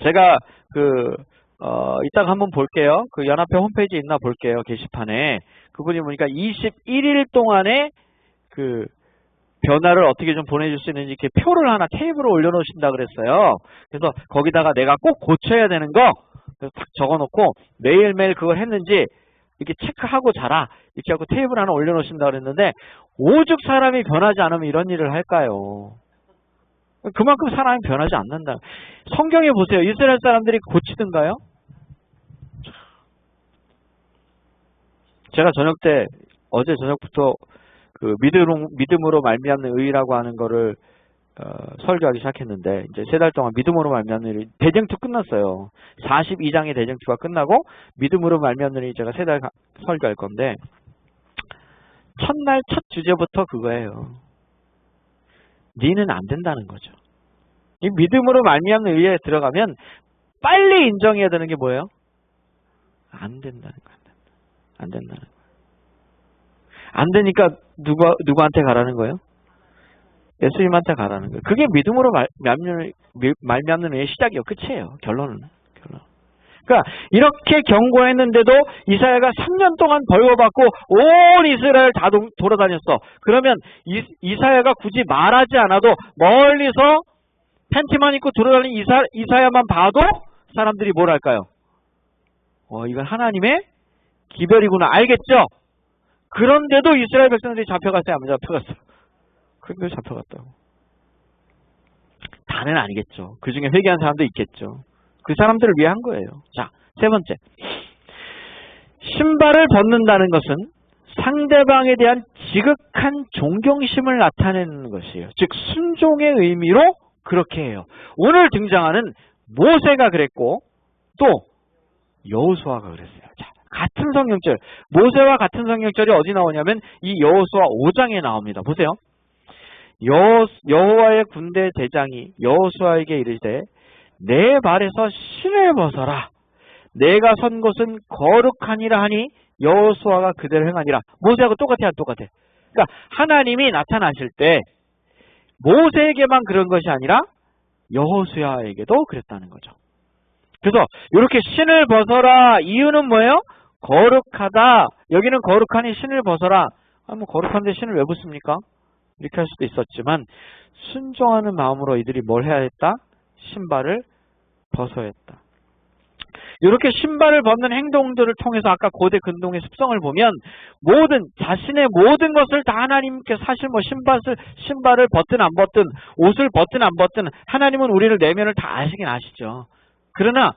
제가 이따가 한번 볼게요. 그 연합회 홈페이지에 있나 볼게요. 게시판에. 그분이 보니까 21일 동안에 그 변화를 어떻게 좀 보내줄 수 있는지 이렇게 표를 하나 테이블에 올려놓으신다 그랬어요. 그래서 거기다가 내가 꼭 고쳐야 되는 거 딱 적어놓고 매일매일 그걸 했는지 이렇게 체크하고 자라. 이렇게 하고 테이블 하나 올려놓으신다 그랬는데, 오죽 사람이 변하지 않으면 이런 일을 할까요? 그만큼 사람이 변하지 않는다. 성경에 보세요. 이스라엘 사람들이 고치던가요? 제가 저녁 때, 어제 저녁부터 그 믿음으로 말미암는 의라고 하는 거를 설교하기 시작했는데, 이제 3달 동안 믿음으로 말미암는 의, 대쟁투 끝났어요. 42장의 대쟁투가 끝나고 믿음으로 말미암는 의 제가 3달 설교할 건데, 첫날 첫 주제부터 그거예요. 니는 안 된다는 거죠. 이 믿음으로 말미암는 의에 들어가면 빨리 인정해야 되는 게 뭐예요? 안 된다는 거예요. 안 된다는 거예요. 안 되니까 누구한테 가라는 거예요? 예수님한테 가라는 거예요. 그게 믿음으로 말미암는 의의 시작이에요. 끝이에요. 결론은. 그러니까 이렇게 경고했는데도 이사야가 3년 동안 벌거받고 온 이스라엘 다 돌아다녔어. 그러면 이사야가 굳이 말하지 않아도 멀리서 팬티만 입고 돌아다니는 이사야만 봐도 사람들이 뭘 할까요? 이건 하나님의 기별이구나. 알겠죠? 그런데도 이스라엘 백성들이 잡혀갔어요? 안 잡혀갔어요? 그런데 잡혀갔다고. 다는 아니겠죠. 그 중에 회개한 사람도 있겠죠. 그 사람들을 위해 한 거예요. 자, 3번째. 신발을 벗는다는 것은 상대방에 대한 지극한 존경심을 나타내는 것이에요. 즉 순종의 의미로 그렇게 해요. 오늘 등장하는 모세가 그랬고 또 여호수아가 그랬어요. 자, 같은 성경절, 모세와 같은 성경절이 어디 나오냐면 이 여호수아 5장에 나옵니다. 보세요. 여호와의 군대 대장이 여호수아에게 이르되 내 발에서 신을 벗어라. 내가 선 곳은 거룩하니라 하니 여호수아가 그대로 행하니라. 모세하고 똑같아. 그러니까 하나님이 나타나실 때 모세에게만 그런 것이 아니라 여호수아에게도 그랬다는 거죠. 그래서 이렇게 신을 벗어라. 이유는 뭐예요? 거룩하다. 여기는 거룩하니 신을 벗어라. 뭐 거룩한데 신을 왜 벗습니까? 이렇게 할 수도 있었지만 순종하는 마음으로 이들이 뭘 해야 했다? 신발을 벗어야 했다. 이렇게 신발을 벗는 행동들을 통해서 아까 고대 근동의 습성을 보면 자신의 모든 것을 다 하나님께 사실 뭐 신발을 벗든 안 벗든 옷을 벗든 안 벗든 하나님은 우리를 내면을 다 아시긴 아시죠. 그러나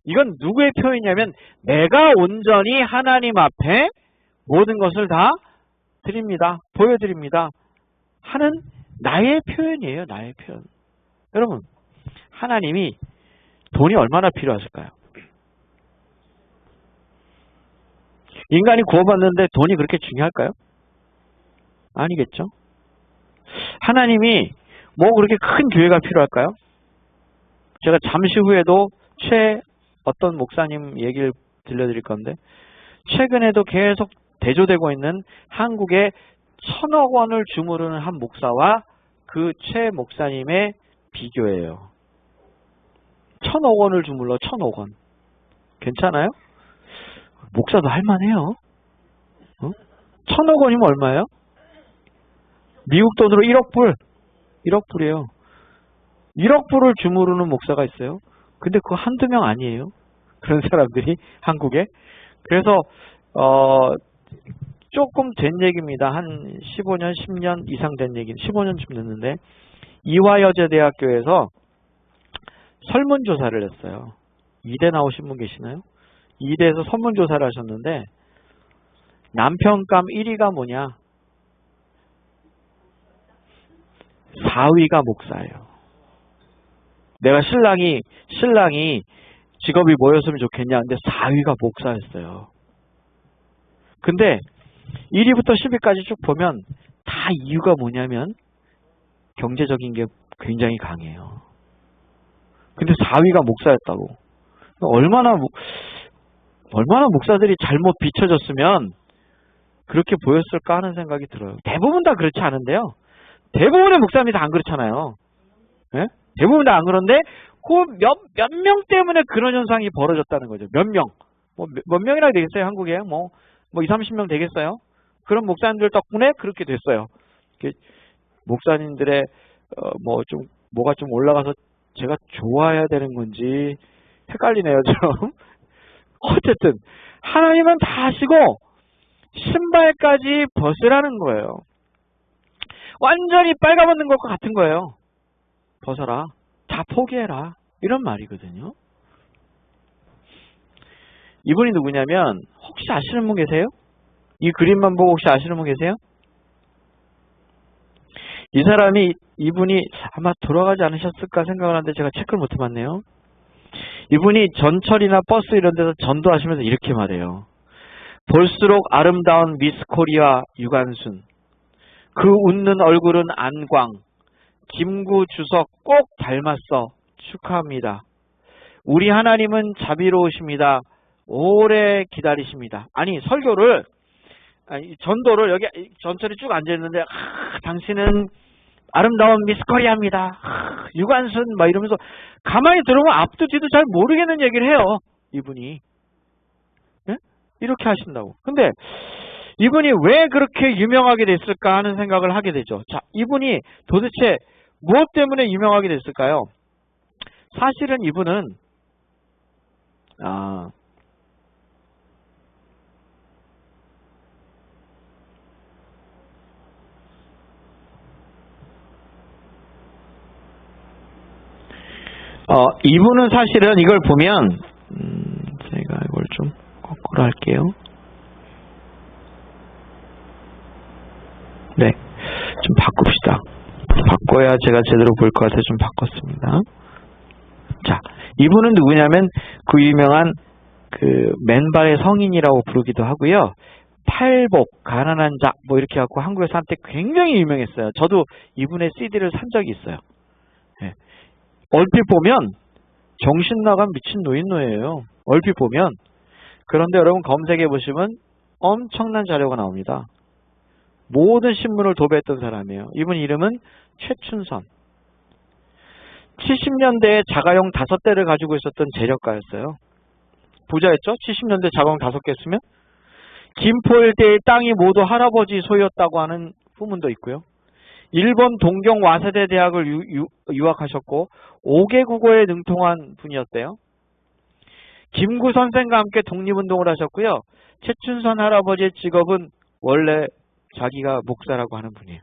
이건 누구의 표현이냐면 내가 온전히 하나님 앞에 모든 것을 다 드립니다. 보여드립니다. 하는 나의 표현이에요. 나의 표현. 여러분, 하나님이 돈이 얼마나 필요하실까요? 인간이 구원받는데 돈이 그렇게 중요할까요? 아니겠죠. 하나님이 뭐 그렇게 큰 교회가 필요할까요? 제가 잠시 후에도 어떤 목사님 얘기를 들려드릴 건데 최근에도 계속 대조되고 있는 한국에 1,000억 원을 주무르는 한 목사와 그 최 목사님의 비교예요. 1,000억 원을 주물러 1,000억 원. 괜찮아요? 목사도 할만해요. 1,000억 원이면 얼마예요? 미국 돈으로 1억 불. 1억 불이에요. 1억 불을 주무르는 목사가 있어요. 근데 그거 한두 명 아니에요. 그런 사람들이 한국에. 그래서 조금 된 얘기입니다. 한 15년, 10년 이상 된 얘기. 15년쯤 됐는데 이화여자대학교에서 설문조사를 했어요. 이대 나오신 분 계시나요? 이대에서 설문조사를 하셨는데 남편감 1위가 뭐냐? 4위가 목사예요. 내가 신랑이 직업이 뭐였으면 좋겠냐? 근데 4위가 목사였어요. 근데 1위부터 10위까지 쭉 보면 다 이유가 뭐냐면 경제적인 게 굉장히 강해요. 근데 4위가 목사였다고. 얼마나 목사들이 잘못 비춰졌으면 그렇게 보였을까 하는 생각이 들어요. 대부분 다 그렇지 않은데요. 대부분의 목사님이 다 안 그렇잖아요. 네? 대부분 다 안 그런데 그 몇 명 때문에 그런 현상이 벌어졌다는 거죠. 몇 명. 몇 명이나 되겠어요, 한국에? 20, 30명 되겠어요? 그런 목사님들 덕분에 그렇게 됐어요. 목사님들의 뭐가 좀 올라가서 제가 좋아야 되는 건지 헷갈리네요, 좀. 어쨌든 하나님은 다 하시고 신발까지 벗으라는 거예요. 완전히 빨가벗는 것과 같은 거예요. 벗어라. 다 포기해라. 이런 말이거든요. 이분이 누구냐면 혹시 아시는 분 계세요? 이 그림만 보고 혹시 아시는 분 계세요? 이분이 아마 돌아가지 않으셨을까 생각을 하는데 제가 체크를 못 해봤네요. 이분이 전철이나 버스 이런 데서 전도하시면서 이렇게 말해요. 볼수록 아름다운 미스 코리아 유관순, 그 웃는 얼굴은 안광, 김구 주석 꼭 닮았어. 축하합니다. 우리 하나님은 자비로우십니다. 오래 기다리십니다. 아니 전도를 여기 전철이 쭉 앉아있는데 당신은 아름다운 미스 코리아입니다. 유관순 막 이러면서 가만히 들어보면 앞도 뒤도 잘 모르겠는 얘기를 해요. 이분이. 네? 이렇게 하신다고. 근데 이분이 왜 그렇게 유명하게 됐을까 하는 생각을 하게 되죠. 자, 이분이 도대체 무엇 때문에 유명하게 됐을까요? 사실은 이분은 이분은 사실은 이걸 보면 제가 이걸 좀 거꾸로 할게요. 네, 좀 바꿉시다. 바꿔야 제가 제대로 보일 것 같아서 좀 바꿨습니다. 자, 이분은 누구냐면 그 유명한 그 맨발의 성인이라고 부르기도 하고요. 팔복, 가난한 자 뭐 이렇게 갖고 한국에서 한때 굉장히 유명했어요. 저도 이분의 CD를 산 적이 있어요. 네. 얼핏 보면 정신 나간 미친 노인노예요. 얼핏 보면. 그런데 여러분 검색해 보시면 엄청난 자료가 나옵니다. 모든 신문을 도배했던 사람이에요. 이분 이름은 최춘선. 70년대에 자가용 5대를 가지고 있었던 재력가였어요. 부자였죠? 70년대 자가용 5개 쓰면. 김포 일대의 땅이 모두 할아버지 소유였다고 하는 후문도 있고요. 일본 동경 와세대 대학을 유학하셨고 5개 국어에 능통한 분이었대요. 김구 선생과 함께 독립운동을 하셨고요. 최춘선 할아버지의 직업은 원래 자기가 목사라고 하는 분이에요.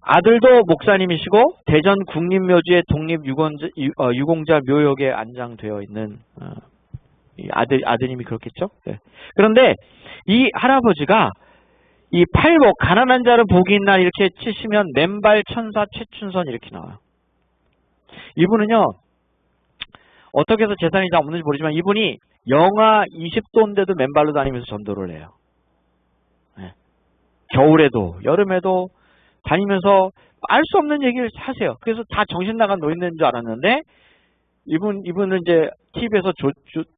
아들도 목사님이시고 대전 국립묘지의 독립유공자 묘역에 안장되어 있는 아드님이 그렇겠죠. 네. 그런데 이 할아버지가 이 팔복 가난한 자를 복이 있나 이렇게 치시면 맨발 천사 최춘선 이렇게 나와요. 이분은요 어떻게 해서 재산이 다 없는지 모르지만 이분이 영하 20도인데도 맨발로 다니면서 전도를 해요. 네. 겨울에도 여름에도 다니면서 알 수 없는 얘기를 하세요. 그래서 다 정신 나간 노인인 줄 알았는데 이분은 이제 TV에서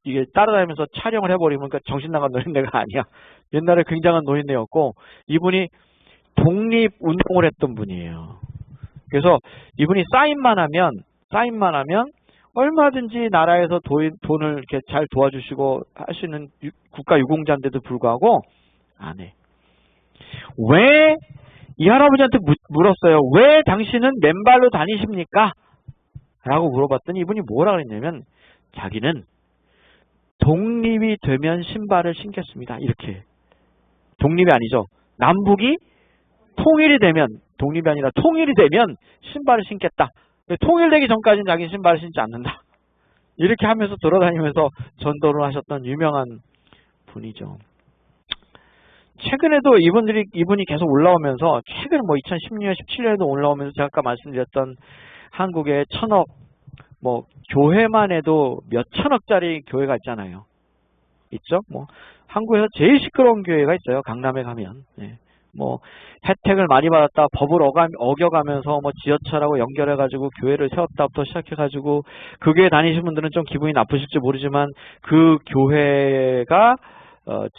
이게 따라다니면서 촬영을 해버리면 그러니까 정신 나간 노인네가 아니야. 옛날에 굉장한 노인네였고 이분이 독립운동을 했던 분이에요. 그래서 이분이 사인만 하면 얼마든지 나라에서 돈을 이렇게 잘 도와주시고 할 수 있는 국가 유공자인데도 불구하고 안 해. 왜 이 할아버지한테 물었어요. 왜 당신은 맨발로 다니십니까? 라고 물어봤더니 이분이 뭐라 그랬냐면 자기는 독립이 되면 신발을 신겠습니다. 이렇게. 독립이 아니죠. 남북이 통일이 되면, 독립이 아니라 통일이 되면 신발을 신겠다. 통일되기 전까지는 자기 신발을 신지 않는다. 이렇게 하면서 돌아다니면서 전도를 하셨던 유명한 분이죠. 최근에도 이분이 계속 올라오면서 최근 2016년, 17년에도 올라오면서 제가 아까 말씀드렸던 한국의 교회만 해도 몇 천억짜리 교회가 있잖아요. 있죠? 한국에서 제일 시끄러운 교회가 있어요. 강남에 가면. 네. 혜택을 많이 받았다. 법을 어겨가면서 지하철하고 연결해가지고 교회를 세웠다부터 시작해가지고 그 교회 다니시는 분들은 좀 기분이 나쁘실지 모르지만 그 교회가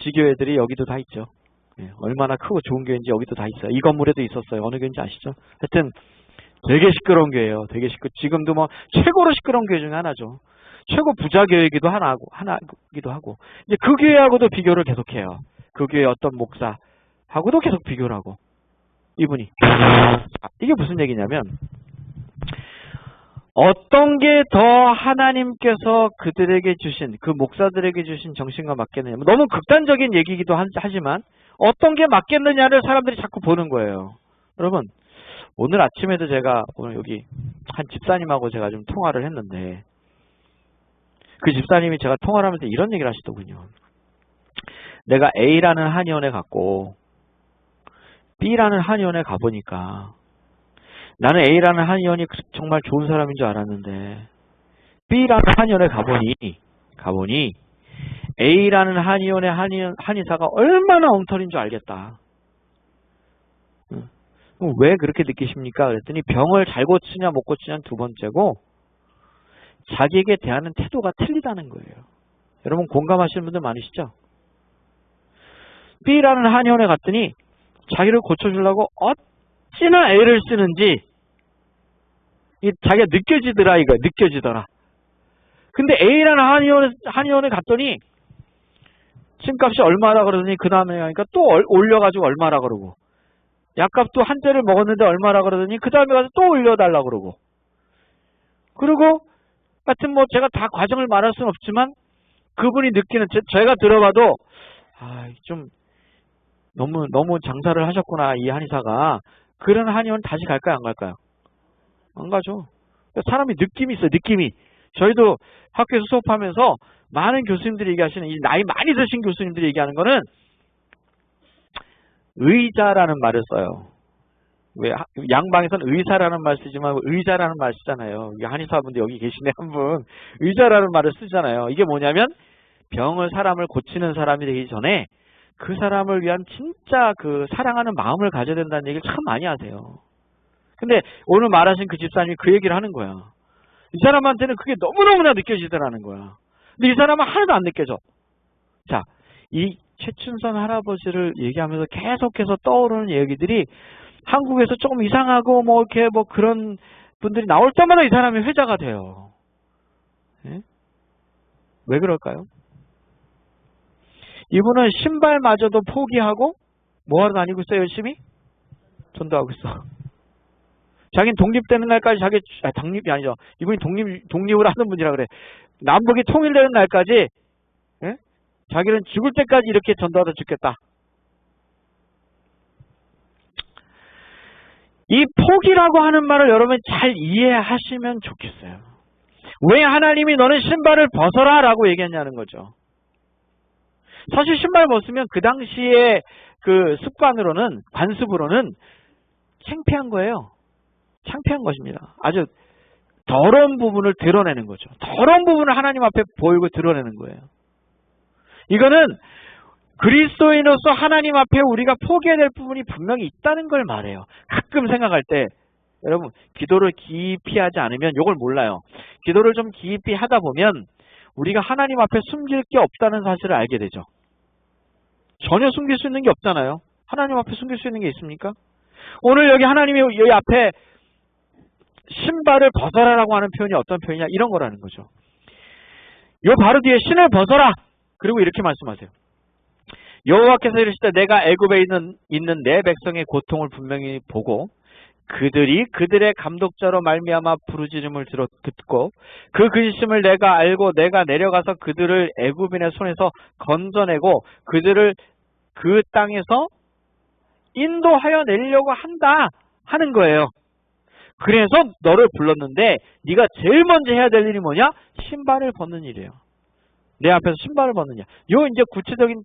지교회들이 여기도 다 있죠. 네. 얼마나 크고 좋은 교회인지 여기도 다 있어요. 이 건물에도 있었어요. 어느 교회인지 아시죠? 하여튼 되게 시끄러운 교회예요. 되게 지금도 최고로 시끄러운 교회 중에 하나죠. 최고 부자 교회이기도 하나기도 하고. 이제 그 교회하고도 비교를 계속해요. 그 교회 어떤 목사하고도 계속 비교를 하고. 이분이. 이게 무슨 얘기냐면 어떤 게 더 하나님께서 그들에게 주신, 그 목사들에게 주신 정신과 맞겠느냐. 너무 극단적인 얘기이기도 하지만 어떤 게 맞겠느냐를 사람들이 자꾸 보는 거예요. 여러분, 오늘 아침에도 제가 오늘 여기 한 집사님하고 제가 좀 통화를 했는데 그 집사님이 제가 통화를 하면서 이런 얘기를 하시더군요. 내가 A라는 한의원에 갔고 B라는 한의원에 가보니까 나는 A라는 한의원이 정말 좋은 사람인 줄 알았는데 B라는 한의원에 가보니 A라는 한의원의 한의사가 얼마나 엉터리인 줄 알겠다. 왜 그렇게 느끼십니까? 그랬더니 병을 잘 고치냐 못 고치냐는 두 번째고 자기에게 대하는 태도가 틀리다는 거예요. 여러분 공감하시는 분들 많으시죠? B라는 한의원에 갔더니 자기를 고쳐주려고 어찌나 애를 쓰는지 자기가 느껴지더라 이거야. 느껴지더라. 근데 A라는 한의원에 갔더니 침값이 얼마라 그러더니 그 다음에 하니까 또 올려가지고 얼마라 그러고 약값도 한 대를 먹었는데 얼마라 그러더니 그 다음에 가서 또 올려달라 그러고 그리고 하여튼 제가 다 과정을 말할 수는 없지만 그분이 느끼는 제가 들어봐도 좀 너무 장사를 하셨구나 이 한의사가. 그런 한의원 다시 갈까요 안 갈까요? 안 가죠. 사람이 느낌이 있어요. 느낌이. 저희도 학교에서 수업하면서 많은 교수님들이 얘기하시는 이 나이 많이 드신 교수님들이 얘기하는 거는 의자라는 말을 써요. 왜 양방에서는 의사라는 말 쓰지만 의자라는 말 쓰잖아요. 한의사분들 여기 계시네 한 분. 의자라는 말을 쓰잖아요. 이게 뭐냐면 사람을 고치는 사람이 되기 전에 그 사람을 위한 진짜 그 사랑하는 마음을 가져야 된다는 얘기를 참 많이 하세요. 근데 오늘 말하신 그 집사님이 그 얘기를 하는 거야. 이 사람한테는 그게 너무너무나 느껴지더라는 거야. 근데 이 사람은 하나도 안 느껴져. 자, 이 최춘선 할아버지를 얘기하면서 계속해서 떠오르는 얘기들이 한국에서 조금 이상하고 이렇게 그런 분들이 나올 때마다 이 사람이 회자가 돼요. 네? 왜 그럴까요? 이분은 신발마저도 포기하고 뭐하러 다니고 있어요? 열심히? 전도하고 있어. 자기는 독립되는 날까지 독립이 아니죠. 이분이 독립을 하는 분이라 그래. 남북이 통일되는 날까지 자기는 죽을 때까지 이렇게 전도하다 죽겠다. 이 포기라고 하는 말을 여러분 잘 이해하시면 좋겠어요. 왜 하나님이 너는 신발을 벗어라 라고 얘기했냐는 거죠. 사실 신발 벗으면 그 당시에 그 습관으로는, 관습으로는 창피한 거예요. 창피한 것입니다. 아주 더러운 부분을 드러내는 거죠. 더러운 부분을 하나님 앞에 보이고 드러내는 거예요. 이거는 그리스도인으로서 하나님 앞에 우리가 포기해야 될 부분이 분명히 있다는 걸 말해요. 가끔 생각할 때 여러분 기도를 깊이 하지 않으면 이걸 몰라요. 기도를 좀 깊이 하다 보면 우리가 하나님 앞에 숨길 게 없다는 사실을 알게 되죠. 전혀 숨길 수 있는 게 없잖아요. 하나님 앞에 숨길 수 있는 게 있습니까? 오늘 여기 하나님이 여기 앞에 신발을 벗어라라고 하는 표현이 어떤 표현이냐, 이런 거라는 거죠. 요 바로 뒤에 신을 벗어라. 그리고 이렇게 말씀하세요. 여호와께서 이르시되 내가 애굽에 있는 내 백성의 고통을 분명히 보고 그들이 그들의 감독자로 말미암아 부르짖음을 듣고 그 근심을 내가 알고 내가 내려가서 그들을 애굽인의 손에서 건져내고 그들을 그 땅에서 인도하여 내려고 한다 하는 거예요. 그래서 너를 불렀는데 네가 제일 먼저 해야 될 일이 뭐냐? 신발을 벗는 일이에요. 내 앞에서 신발을 벗느냐. 요 이제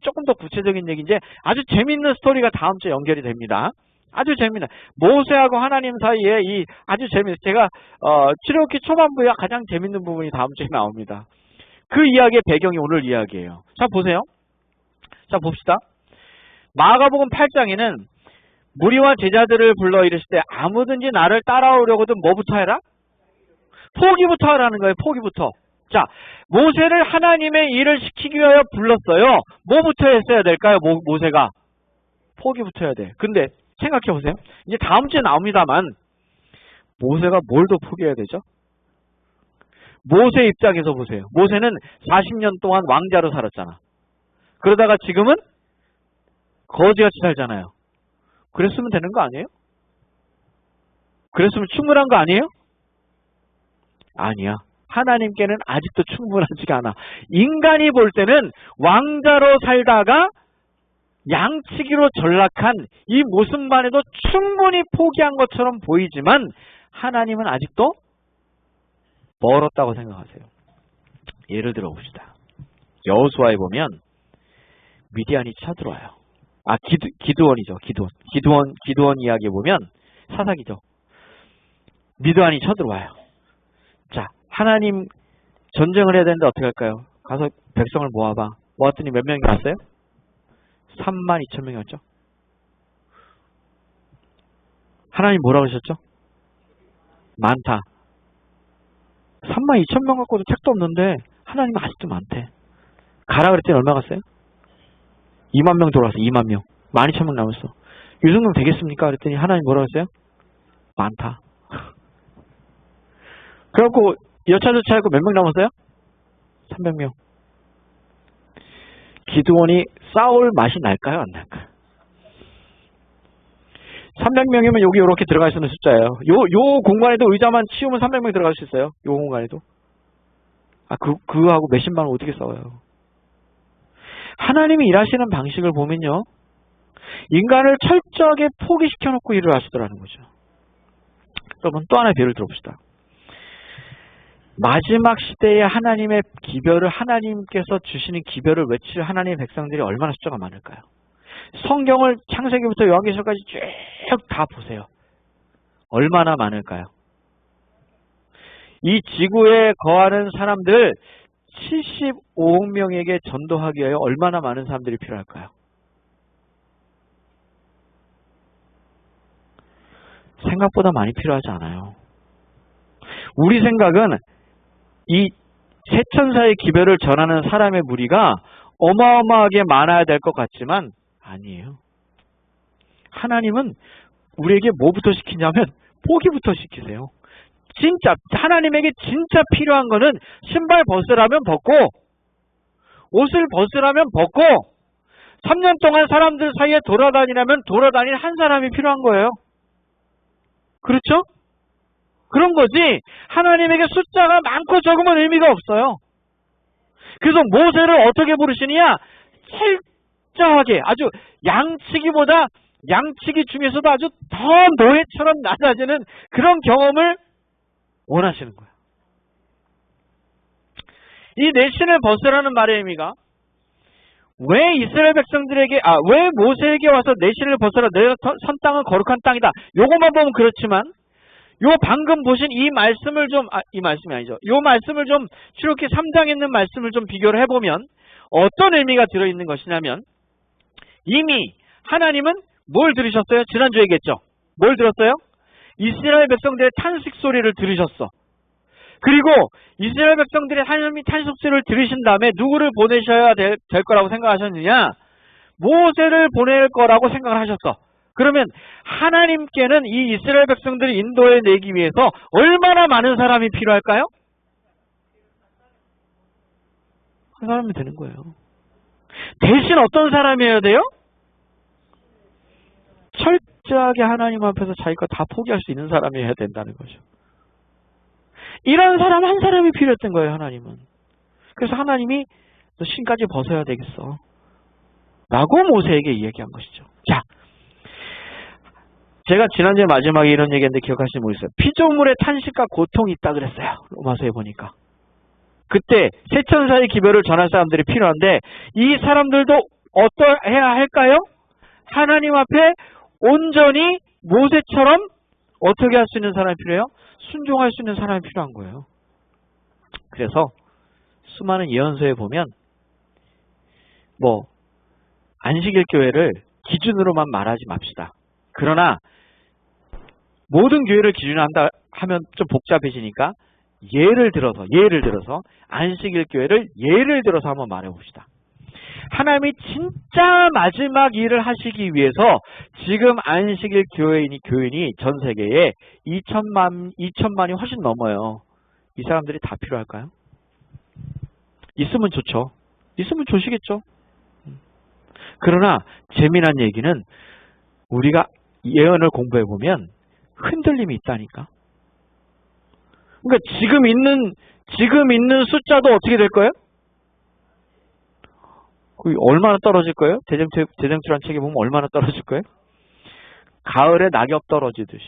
조금 더 구체적인 얘기인데 아주 재밌는 스토리가 다음 주에 연결이 됩니다. 아주 재밌는 모세하고 하나님 사이에 이 아주 재밌는, 제가 출애굽기 초반부에 가장 재밌는 부분이 다음 주에 나옵니다. 그 이야기의 배경이 오늘 이야기예요. 자, 보세요. 자, 봅시다. 마가복음 8장에는 무리와 제자들을 불러 이르시되 아무든지 나를 따라오려거든 뭐부터 해라? 포기부터 하라는 거예요. 포기부터. 자, 모세를 하나님의 일을 시키기 위하여 불렀어요. 뭐부터 했어야 될까요? 모세가 포기부터 해야 돼. 근데 생각해 보세요. 이제 다음 주에 나옵니다만 모세가 뭘 더 포기해야 되죠? 모세 입장에서 보세요. 모세는 40년 동안 왕자로 살았잖아. 그러다가 지금은 거지같이 살잖아요. 그랬으면 되는 거 아니에요? 그랬으면 충분한 거 아니에요? 아니야. 하나님께는 아직도 충분하지가 않아. 인간이 볼 때는 왕자로 살다가 양치기로 전락한 이 모습만 해도 충분히 포기한 것처럼 보이지만 하나님은 아직도 멀었다고 생각하세요. 예를 들어 봅시다. 여호수아에 보면 미디안이 쳐들어와요. 기드원이죠. 기드원 이야기에 보면 사사기죠. 미디안이 쳐들어와요. 자, 하나님 전쟁을 해야 되는데 어떻게 할까요? 가서 백성을 모아봐. 모았더니 몇 명이 왔어요? 32,000명이었죠. 하나님 뭐라고 하셨죠? 많다. 32,000명 갖고도 책도 없는데 하나님은 아직도 많대. 가라 그랬더니 얼마 갔어요? 2만 명 돌아왔어. 2만 명. 12,000명 남았어. 이 정도면 되겠습니까? 그랬더니 하나님 뭐라고 했어요? 많다. 그래갖고 여차저차하고 몇 명 남았어요? 300명. 기드원이 싸울 맛이 날까요? 안 날까요? 300명이면 여기 이렇게 들어갈 수 있는 숫자예요. 요 공간에도 의자만 치우면 300명이 들어갈 수 있어요. 요 공간에도. 그거하고 몇십만 원 어떻게 싸워요? 하나님이 일하시는 방식을 보면요. 인간을 철저하게 포기시켜놓고 일을 하시더라는 거죠. 여러분 또 하나의 예를 들어봅시다. 마지막 시대에 하나님의 기별을, 하나님께서 주시는 기별을 외칠 하나님의 백성들이 얼마나 숫자가 많을까요? 성경을 창세기부터 요한계시록까지 쭉 다 보세요. 얼마나 많을까요? 이 지구에 거하는 사람들 75억 명에게 전도하기 위하여 얼마나 많은 사람들이 필요할까요? 생각보다 많이 필요하지 않아요. 우리 생각은 이 세천사의 기별을 전하는 사람의 무리가 어마어마하게 많아야 될 것 같지만 아니에요. 하나님은 우리에게 뭐부터 시키냐면 포기부터 시키세요. 진짜 하나님에게 진짜 필요한 거는 신발 벗으라면 벗고 옷을 벗으라면 벗고 3년 동안 사람들 사이에 돌아다니려면 돌아다닐 한 사람이 필요한 거예요. 그렇죠? 그런 거지 하나님에게 숫자가 많고 적으면 의미가 없어요. 그래서 모세를 어떻게 부르시느냐? 철저하게 아주 양치기 중에서도 아주 더 노예처럼 낮아지는 그런 경험을 원하시는 거예요. 이 내 신을 벗으라는 말의 의미가 왜 이스라엘 백성들에게 왜 모세에게 와서 내 신을 벗어라 내 선 땅은 거룩한 땅이다. 요것만 보면 그렇지만 요 방금 보신 이 말씀을 좀 이 말씀이 아니죠. 요 말씀을 좀 출애굽기 3장에 있는 말씀을 좀 비교를 해보면 어떤 의미가 들어있는 것이냐면 이미 하나님은 뭘 들으셨어요? 지난주에 얘기했죠. 뭘 들었어요? 이스라엘 백성들의 탄식 소리를 들으셨어. 그리고 이스라엘 백성들이 하나님이 탄식소리를 들으신 다음에 누구를 보내셔야 될 거라고 생각하셨느냐? 모세를 보낼 거라고 생각을 하셨어. 그러면 하나님께는 이 이스라엘 백성들을 인도해내기 위해서 얼마나 많은 사람이 필요할까요? 한 사람이 되는 거예요. 대신 어떤 사람이어야 돼요? 철저하게 하나님 앞에서 자기가 다 포기할 수 있는 사람이어야 된다는 거죠. 이런 사람 한 사람이 필요했던 거예요, 하나님은. 그래서 하나님이 너 신까지 벗어야 되겠어 라고 모세에게 이야기한 것이죠. 자, 제가 지난주에 마지막에 이런 얘기했는데 기억하시는지 모르겠어요. 피조물의 탄식과 고통이 있다 그랬어요. 로마서에 보니까. 그때 세천사의 기별을 전할 사람들이 필요한데 이 사람들도 어떠해야 할까요? 하나님 앞에 온전히 모세처럼 어떻게 할 수 있는 사람이 필요해요? 순종할 수 있는 사람이 필요한 거예요. 그래서 수많은 예언서에 보면 안식일 교회를 기준으로만 말하지 맙시다. 그러나 모든 교회를 기준으로 한다 하면 좀 복잡해지니까 예를 들어서 안식일 교회를 예를 들어서 한번 말해봅시다. 하나님이 진짜 마지막 일을 하시기 위해서 지금 안식일 교인이 전 세계에 2천만이 훨씬 넘어요. 이 사람들이 다 필요할까요? 있으면 좋죠. 있으면 좋으시겠죠. 그러나 재미난 얘기는 우리가 예언을 공부해보면 흔들림이 있다니까. 그러니까 지금 있는 숫자도 어떻게 될 거예요? 얼마나 떨어질 거예요? 대정출한 책에 보면 얼마나 떨어질 거예요? 가을에 낙엽 떨어지듯이.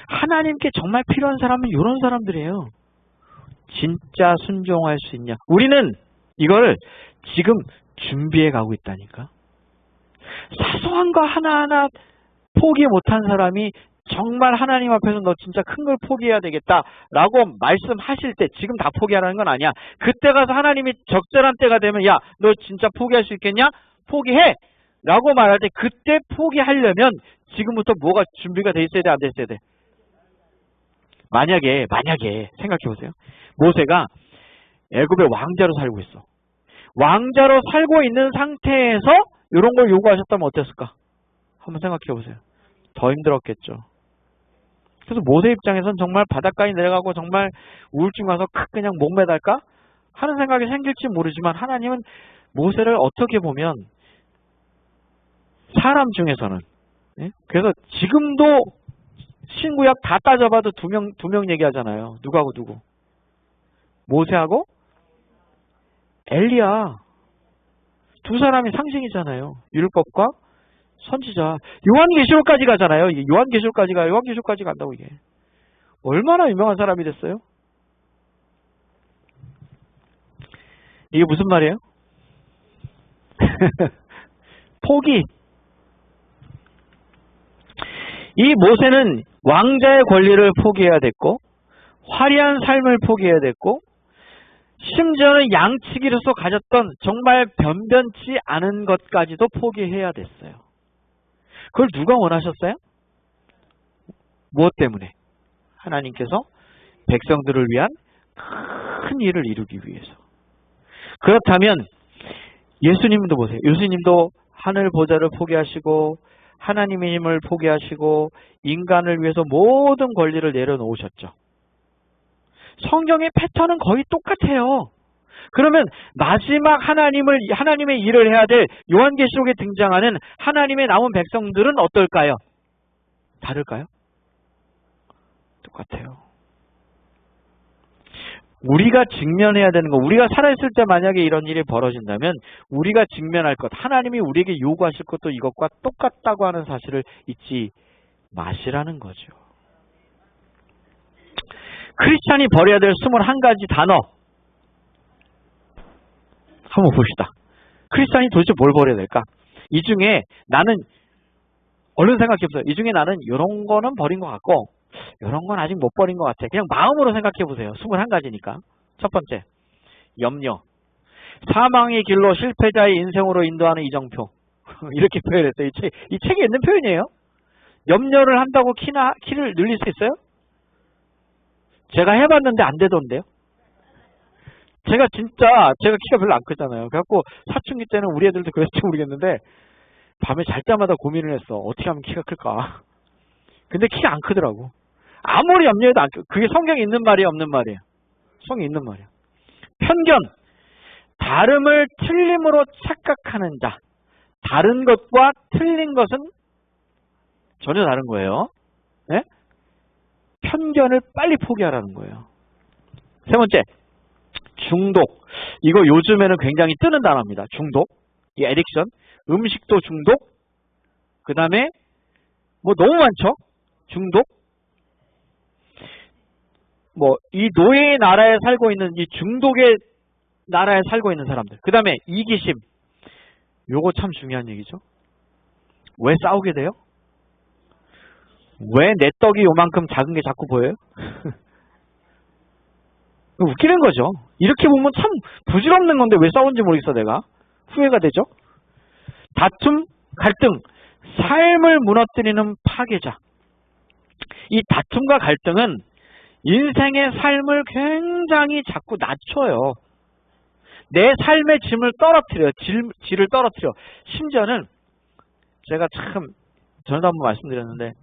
하나님께 정말 필요한 사람은 이런 사람들이에요. 진짜 순종할 수 있냐? 우리는 이걸 지금 준비해 가고 있다니까. 사소한 거 하나하나 포기 못한 사람이 정말 하나님 앞에서 너 진짜 큰 걸 포기해야 되겠다라고 말씀하실 때 지금 다 포기하라는 건 아니야. 그때 가서 하나님이 적절한 때가 되면 야, 너 진짜 포기할 수 있겠냐? 포기해! 라고 말할 때 그때 포기하려면 지금부터 뭐가 준비가 돼 있어야 돼? 안 돼 있어야 돼? 만약에 생각해 보세요. 모세가 애굽의 왕자로 살고 있어. 왕자로 살고 있는 상태에서 이런 걸 요구하셨다면 어땠을까? 한번 생각해 보세요. 더 힘들었겠죠. 그래서 모세 입장에선 정말 바닷가에 내려가고 정말 우울증 와서 그냥 목 매달까? 하는 생각이 생길지 모르지만 하나님은 모세를 어떻게 보면 사람 중에서는 그래서 지금도 신구약 다 따져봐도 두 명 얘기하잖아요. 누구하고 누구? 모세하고 엘리야. 두 사람이 상징이잖아요. 율법과 선지자. 요한계시록까지 가잖아요. 요한계시록까지 간다고 이게. 얼마나 유명한 사람이 됐어요? 이게 무슨 말이에요? 포기. 이 모세는 왕자의 권리를 포기해야 됐고 화려한 삶을 포기해야 됐고 심지어는 양치기로서 가졌던 정말 변변치 않은 것까지도 포기해야 됐어요. 그걸 누가 원하셨어요? 무엇 때문에? 하나님께서 백성들을 위한 큰 일을 이루기 위해서. 그렇다면 예수님도 보세요. 예수님도 하늘 보좌를 포기하시고 하나님의 힘을 포기하시고 인간을 위해서 모든 권리를 내려놓으셨죠. 성경의 패턴은 거의 똑같아요. 그러면 마지막 하나님의 일을 해야 될 요한계시록에 등장하는 하나님의 남은 백성들은 어떨까요? 다를까요? 똑같아요. 우리가 직면해야 되는 거, 우리가 살아있을 때 만약에 이런 일이 벌어진다면 우리가 직면할 것, 하나님이 우리에게 요구하실 것도 이것과 똑같다고 하는 사실을 잊지 마시라는 거죠. 크리스찬이 버려야 될 21가지 단어 한번 봅시다. 크리스찬이 도대체 뭘 버려야 될까? 이 중에 나는 얼른 생각해보세요. 이 중에 나는 이런 거는 버린 것 같고 이런 건 아직 못 버린 것 같아. 그냥 마음으로 생각해보세요. 21가지니까. 첫 번째, 염려. 사망의 길로 실패자의 인생으로 인도하는 이정표. 이렇게 표현했어요. 이 책에 있는 표현이에요. 염려를 한다고 키를 늘릴 수 있어요? 제가 해봤는데 안 되던데요. 제가 키가 별로 안 크잖아요. 그래갖고 사춘기 때는 우리 애들도 그랬을지 모르겠는데 밤에 잘 때마다 고민을 했어. 어떻게 하면 키가 클까? 근데 키가 안 크더라고. 아무리 염려해도 안 크. 그게 성경에 있는 말이에요, 없는 말이에요? 성경에 있는 말이에요. 편견, 다름을 틀림으로 착각하는 자. 다른 것과 틀린 것은 전혀 다른 거예요. 네? 편견을 빨리 포기하라는 거예요. 세 번째, 중독. 이거 요즘에는 굉장히 뜨는 단어입니다. 중독, 이 애딕션, 음식도 중독, 그 다음에 뭐 너무 많죠. 중독. 뭐 이 노예의 나라에 살고 있는 이 중독의 나라에 살고 있는 사람들. 그 다음에 이기심. 요거 참 중요한 얘기죠. 왜 싸우게 돼요? 왜 내 떡이 요만큼 작은 게 자꾸 보여요? 웃기는 거죠. 이렇게 보면 참 부질없는 건데 왜 싸운지 모르겠어 내가. 후회가 되죠. 다툼, 갈등, 삶을 무너뜨리는 파괴자. 이 다툼과 갈등은 인생의 삶을 굉장히 자꾸 낮춰요. 내 삶의 질을 떨어뜨려. 심지어는 제가 참 전에도 한번 말씀드렸는데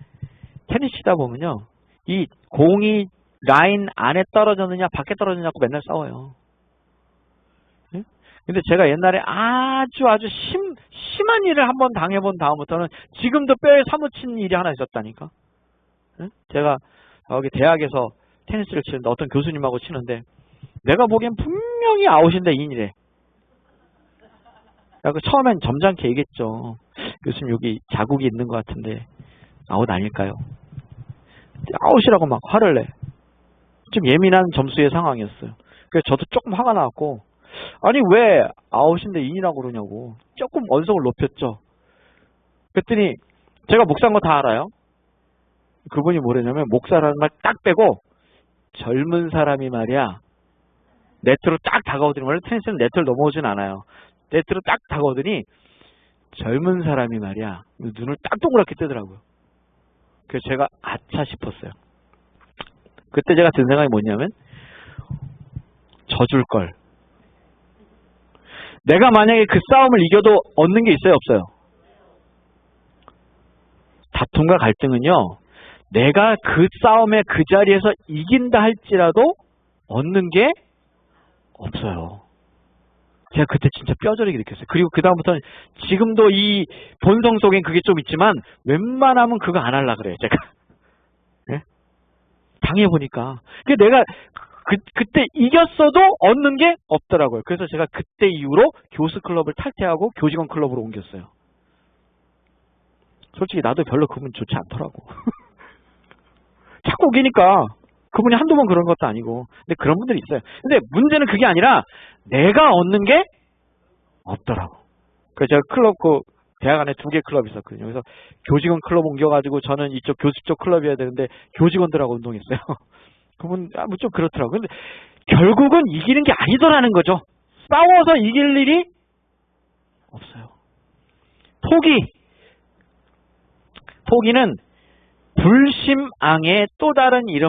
테니스 치다 보면요. 이 공이 라인 안에 떨어졌느냐 밖에 떨어졌느냐고 맨날 싸워요. 네? 근데 제가 옛날에 아주 심한 일을 한번 당해본 다음부터는 지금도 뼈에 사무친 일이 하나 있었다니까. 네? 제가 여기 대학에서 테니스를 치는데 어떤 교수님하고 치는데 내가 보기엔 분명히 아웃인데 인이래. 처음엔 점잖게 얘기했죠. 교수님 여기 자국이 있는 것 같은데 아웃 아닐까요? 아웃이라고 막 화를 내. 좀 예민한 점수의 상황이었어요. 그래서 저도 조금 화가 나왔고 아니 왜 아웃인데 인이라고 그러냐고 조금 언성을 높였죠. 그랬더니 제가 목사인 거 다 알아요. 그분이 뭐랬냐면 목사라는 말 딱 빼고 젊은 사람이 말이야 네트로 딱 다가오더니 원래 테니스는 네트를 넘어오진 않아요. 네트로 딱 다가오더니 젊은 사람이 말이야 눈을 딱 동그랗게 뜨더라고요. 그래서 제가 아차 싶었어요. 그때 제가 든 생각이 뭐냐면 져줄 걸. 내가 만약에 그 싸움을 이겨도 얻는 게 있어요 없어요? 다툼과 갈등은요. 내가 그 싸움에 그 자리에서 이긴다 할지라도 얻는 게 없어요. 제가 그때 진짜 뼈저리게 느꼈어요. 그리고 그 다음부터는 지금도 이 본성 속엔 그게 좀 있지만 웬만하면 그거 안 하려고 그래요. 제가. 네? 당해보니까. 내가 그때 이겼어도 얻는 게 없더라고요. 그래서 제가 그때 이후로 교수 클럽을 탈퇴하고 교직원 클럽으로 옮겼어요. 솔직히 나도 별로 그분 좋지 않더라고. 자꾸 우기니까 그분이 한두 번 그런 것도 아니고. 근데 그런 분들이 있어요. 근데 문제는 그게 아니라 내가 얻는 게 없더라고. 그래서 제가 클럽 대학 안에 2개 클럽이 있었거든요. 그래서 교직원 클럽 옮겨가지고 저는 이쪽 교수 쪽 클럽이어야 되는데 교직원들하고 운동했어요. 그분 뭐 좀 그렇더라고요. 근데 결국은 이기는 게 아니더라는 거죠. 싸워서 이길 일이 없어요. 포기는 불심앙의 또 다른 이름.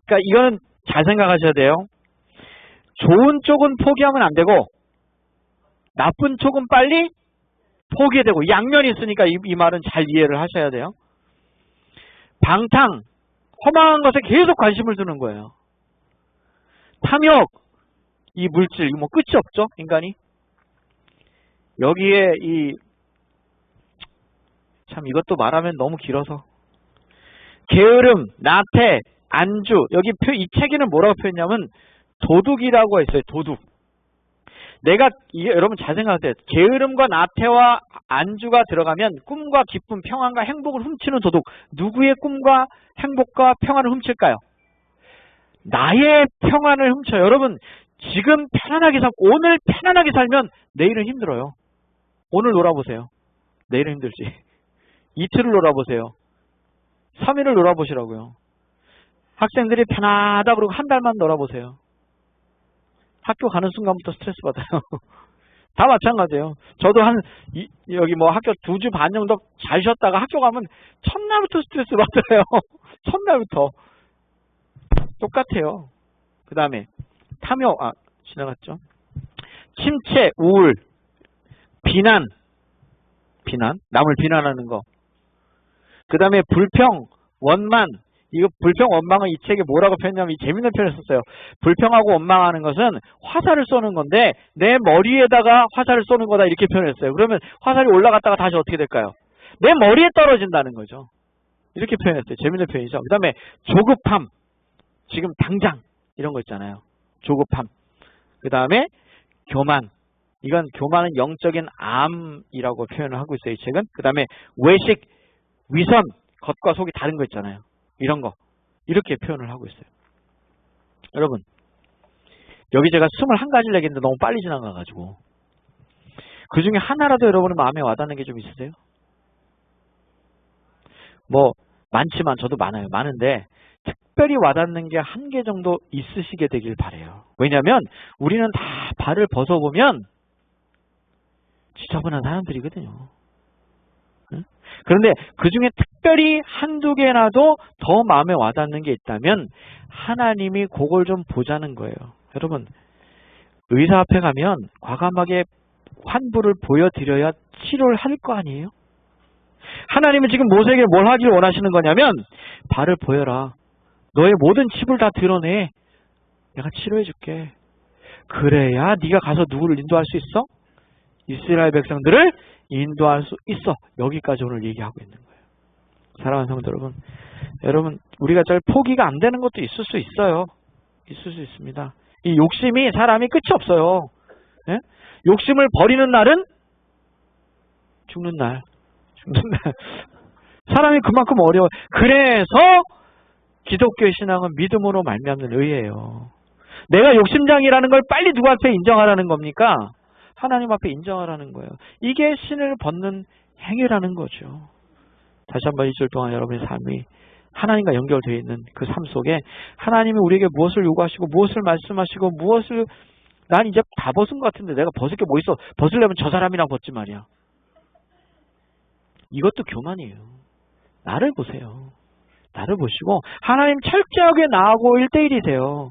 그러니까 이거는 잘 생각하셔야 돼요. 좋은 쪽은 포기하면 안 되고 나쁜 쪽은 빨리 포기해야 되고 양면이 있으니까 이 말은 잘 이해를 하셔야 돼요. 방탕, 허망한 것에 계속 관심을 두는 거예요. 탐욕, 이 물질, 뭐 끝이 없죠, 인간이. 여기에 참 이것도 말하면 너무 길어서. 게으름, 나태, 안주, 여기 이 책에는 뭐라고 표현했냐면 도둑이라고 했어요. 도둑. 여러분 잘 생각하세요. 게으름과 나태와 안주가 들어가면 꿈과 기쁨, 평안과 행복을 훔치는 도둑. 누구의 꿈과 행복과 평안을 훔칠까요? 나의 평안을 훔쳐요. 여러분 지금 오늘 편안하게 살면 내일은 힘들어요. 오늘 놀아보세요. 내일은 힘들지. 이틀을 놀아보세요. 3일을 놀아보시라고요. 학생들이 편하다 그러고 한 달만 놀아보세요. 학교 가는 순간부터 스트레스 받아요. 다 마찬가지예요. 저도 여기 학교 2주 반 정도 잘 쉬었다가 학교 가면 첫날부터 스트레스 받아요. 첫날부터. 똑같아요. 그 다음에 탐욕, 지나갔죠. 침체, 우울, 비난, 남을 비난하는 거. 그 다음에 불평, 원만. 이거 불평, 원망은 이 책에 뭐라고 표현하냐면 이 재밌는 표현을 썼어요. 불평하고 원망하는 것은 화살을 쏘는 건데 내 머리에다가 화살을 쏘는 거다 이렇게 표현했어요. 그러면 화살이 올라갔다가 다시 어떻게 될까요? 내 머리에 떨어진다는 거죠. 이렇게 표현했어요. 재밌는 표현이죠. 그 다음에 조급함, 지금 당장 이런 거 있잖아요. 조급함. 그 다음에 교만. 이건 교만은 영적인 암이라고 표현을 하고 있어요. 이 책은. 그 다음에 외식, 위선, 겉과 속이 다른 거 있잖아요. 이런 거. 이렇게 표현을 하고 있어요. 여러분, 여기 제가 21가지를 얘기했는데 너무 빨리 지나가가지고 그 중에 하나라도 여러분의 마음에 와닿는 게 좀 있으세요? 뭐 많지만 저도 많아요. 많은데 특별히 와닿는 게 한 개 정도 있으시게 되길 바라요. 왜냐하면 우리는 다 발을 벗어보면 지저분한 사람들이거든요. 그런데 그 중에 특별히 한두 개라도 더 마음에 와닿는 게 있다면 하나님이 그걸 좀 보자는 거예요. 여러분, 의사 앞에 가면 과감하게 환부를 보여드려야 치료를 할 거 아니에요? 하나님은 지금 모세에게 뭘 하기를 원하시는 거냐면 발을 보여라. 너의 모든 칩을 다 드러내. 내가 치료해 줄게. 그래야 네가 가서 누구를 인도할 수 있어? 이스라엘 백성들을 인도할 수 있어. 여기까지 오늘 얘기하고 있는 거예요. 사랑하는 성도 여러분, 우리가 잘 포기가 안 되는 것도 있을 수 있어요. 있을 수 있습니다. 이 욕심이 사람이 끝이 없어요. 예? 욕심을 버리는 날은 죽는 날. 사람이 그만큼 어려워요. 그래서 기독교의 신앙은 믿음으로 말미암는 의예요. 내가 욕심장이라는 걸 빨리 누구 앞에 인정하라는 겁니까? 하나님 앞에 인정하라는 거예요. 이게 신을 벗는 행위라는 거죠. 다시 한번 일주일 동안 여러분의 삶이 하나님과 연결되어 있는 그 삶 속에 하나님이 우리에게 무엇을 요구하시고 무엇을 말씀하시고 무엇을 난 이제 다 벗은 것 같은데 내가 벗을 게 뭐 있어. 벗으려면 저 사람이랑 벗지 말이야. 이것도 교만이에요. 나를 보세요. 나를 보시고 하나님 철저하게 나하고 1대1이세요.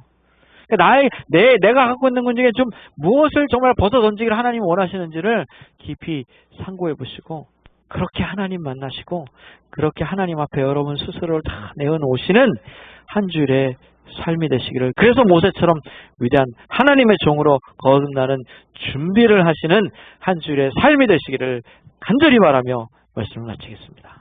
내가 갖고 있는 것 중에 좀 무엇을 정말 벗어 던지기를 하나님이 원하시는지를 깊이 상고해 보시고 그렇게 하나님 만나시고 그렇게 하나님 앞에 여러분 스스로를 다 내어놓으시는 한 주일의 삶이 되시기를, 그래서 모세처럼 위대한 하나님의 종으로 거듭나는 준비를 하시는 한 주일의 삶이 되시기를 간절히 바라며 말씀을 마치겠습니다.